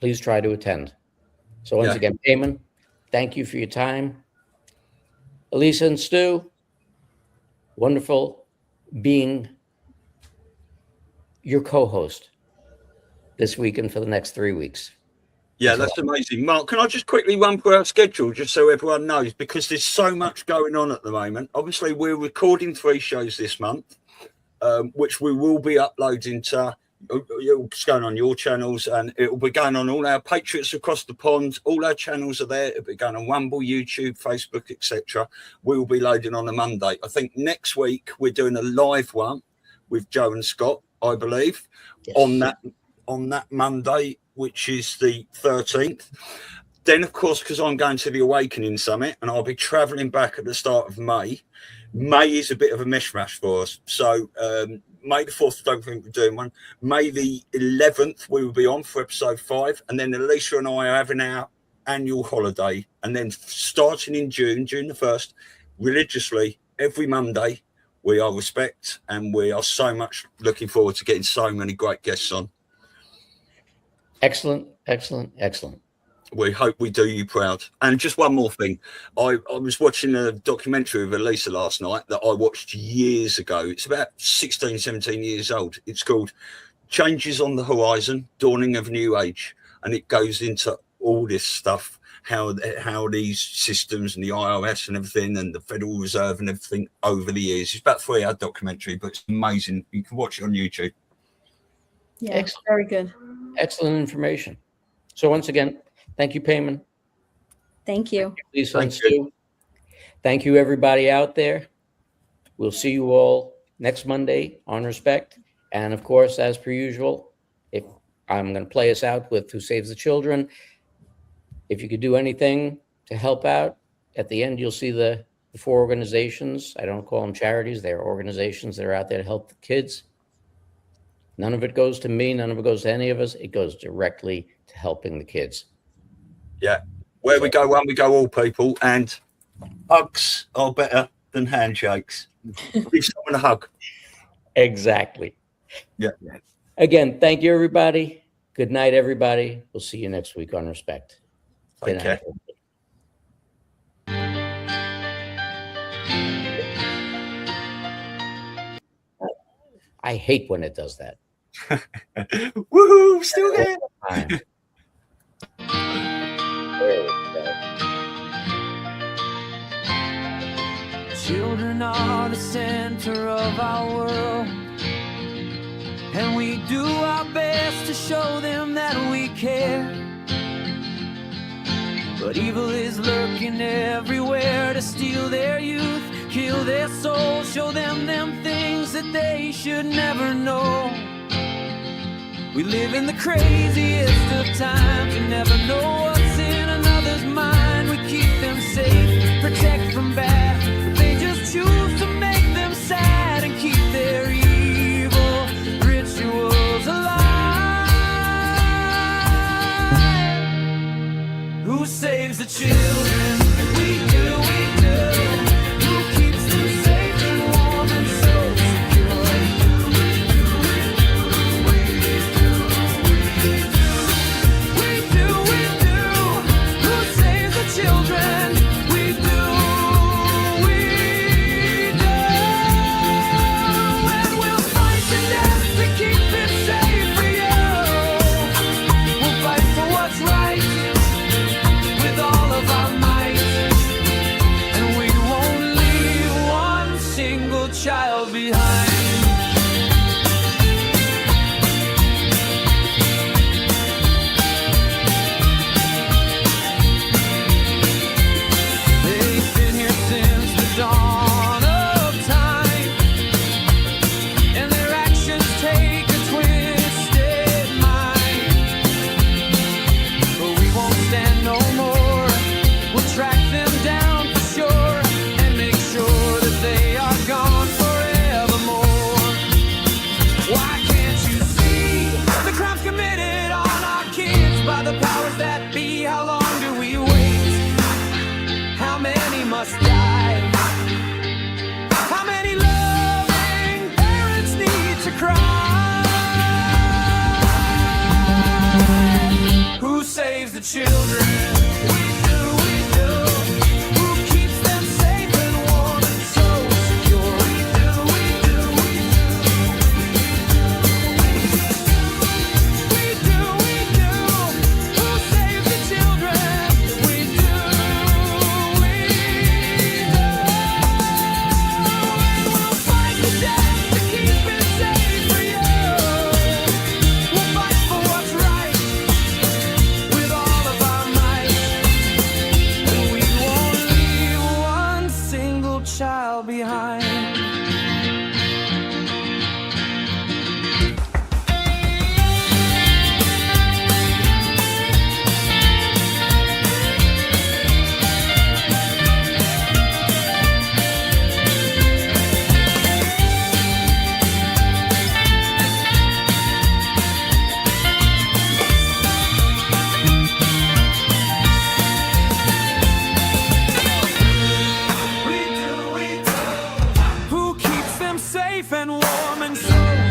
please try to attend. So once again, PEYMON, thank you for your time. Elisa and Stu, wonderful being your co-host this week and for the next 3 weeks. Yeah, that's amazing. Mark, can I just quickly run through our schedule just so everyone knows, because there's so much going on at the moment. Obviously, we're recording 3 shows this month, which we will be uploading to it's going on your channels, and it will be going on all our Patriots across the pond. All our channels are there. It'll be going on Rumble, YouTube, Facebook, etc. We will be loading on a Monday. I think next week we're doing a live one with Joe and Scott, I believe, Yes. on that Monday, which is the 13th. Then, of course, because I'm going to the Awakening Summit and I'll be traveling back at the start of May. May is a bit of a mishmash for us. So May the 4th, I don't think we're doing one. May the 11th, we will be on for episode 5. And then Alicia and I are having our annual holiday. And then starting in June the 1st, religiously, every Monday, we are Respect. And we are so much looking forward to getting so many great guests on. Excellent, excellent, excellent. We hope we do you proud. And just one more thing. I was watching a documentary with Elisa last night that I watched years ago. It's about 16, 17 years old. It's called Changes on the Horizon, Dawning of a New Age. And it goes into all this stuff, how these systems and the IRS and everything and the Federal Reserve and everything over the years. It's about a 3-hour documentary, but it's amazing. You can watch it on YouTube. Yeah, very good. Excellent information. So once again, thank you, PEYMON. Thank you. Lisa and Thank you. Stu. Thank you, everybody out there. We'll see you all next Monday on Respect. And of course, as per usual, if I'm going to play us out with Who Saves the Children. If you could do anything to help out, at the end, you'll see the 4 organizations. I don't call them charities. They're organizations that are out there to help the kids. None of it goes to me. None of it goes to any of us. It goes directly to helping the kids. Yeah. Where we go, one, we go all, people. And hugs are better than handshakes. Give someone a hug. Exactly. Yeah. Again, thank you, everybody. Good night, everybody. We'll see you next week on Respect. Take Good care. night. I hate when it does that. Woohoo! Still there. Fine. There we go. Children are the center of our world, and we do our best to show them that we care. But evil is lurking everywhere to steal their youth, kill their soul, show them things that they should never know. We live in the craziest of times and never know what's in another's mind. We keep them safe, protect from bad, but they just choose to make them sad and keep their evil rituals alive. Who saves the children? We do, we do. Who keeps them safe and warm and so secure? We do, we do. Who saves the children? We do, we do. And we'll fight to death to keep it safe for you. We'll fight for what's right with all of our might, and we won't leave one single child behind. They've been here since the dawn of time, and their actions take a twisted mind. But we won't stand no more. We'll track them down for sure and make sure that they are gone forevermore. Why can't you see the crimes committed on our kids by the powers that be? How long do we wait? How many must die? How many loving parents need to cry? Who saves the children? We do, we do. Who keeps them safe and warm and so secure? We do, we do, we do. We do, we do. Who saves the children? We do, we do. And we'll fight to death to keep it safe for you. We'll fight for what's right with all of our might, and we won't leave one single child behind. Who keeps them safe and warm and so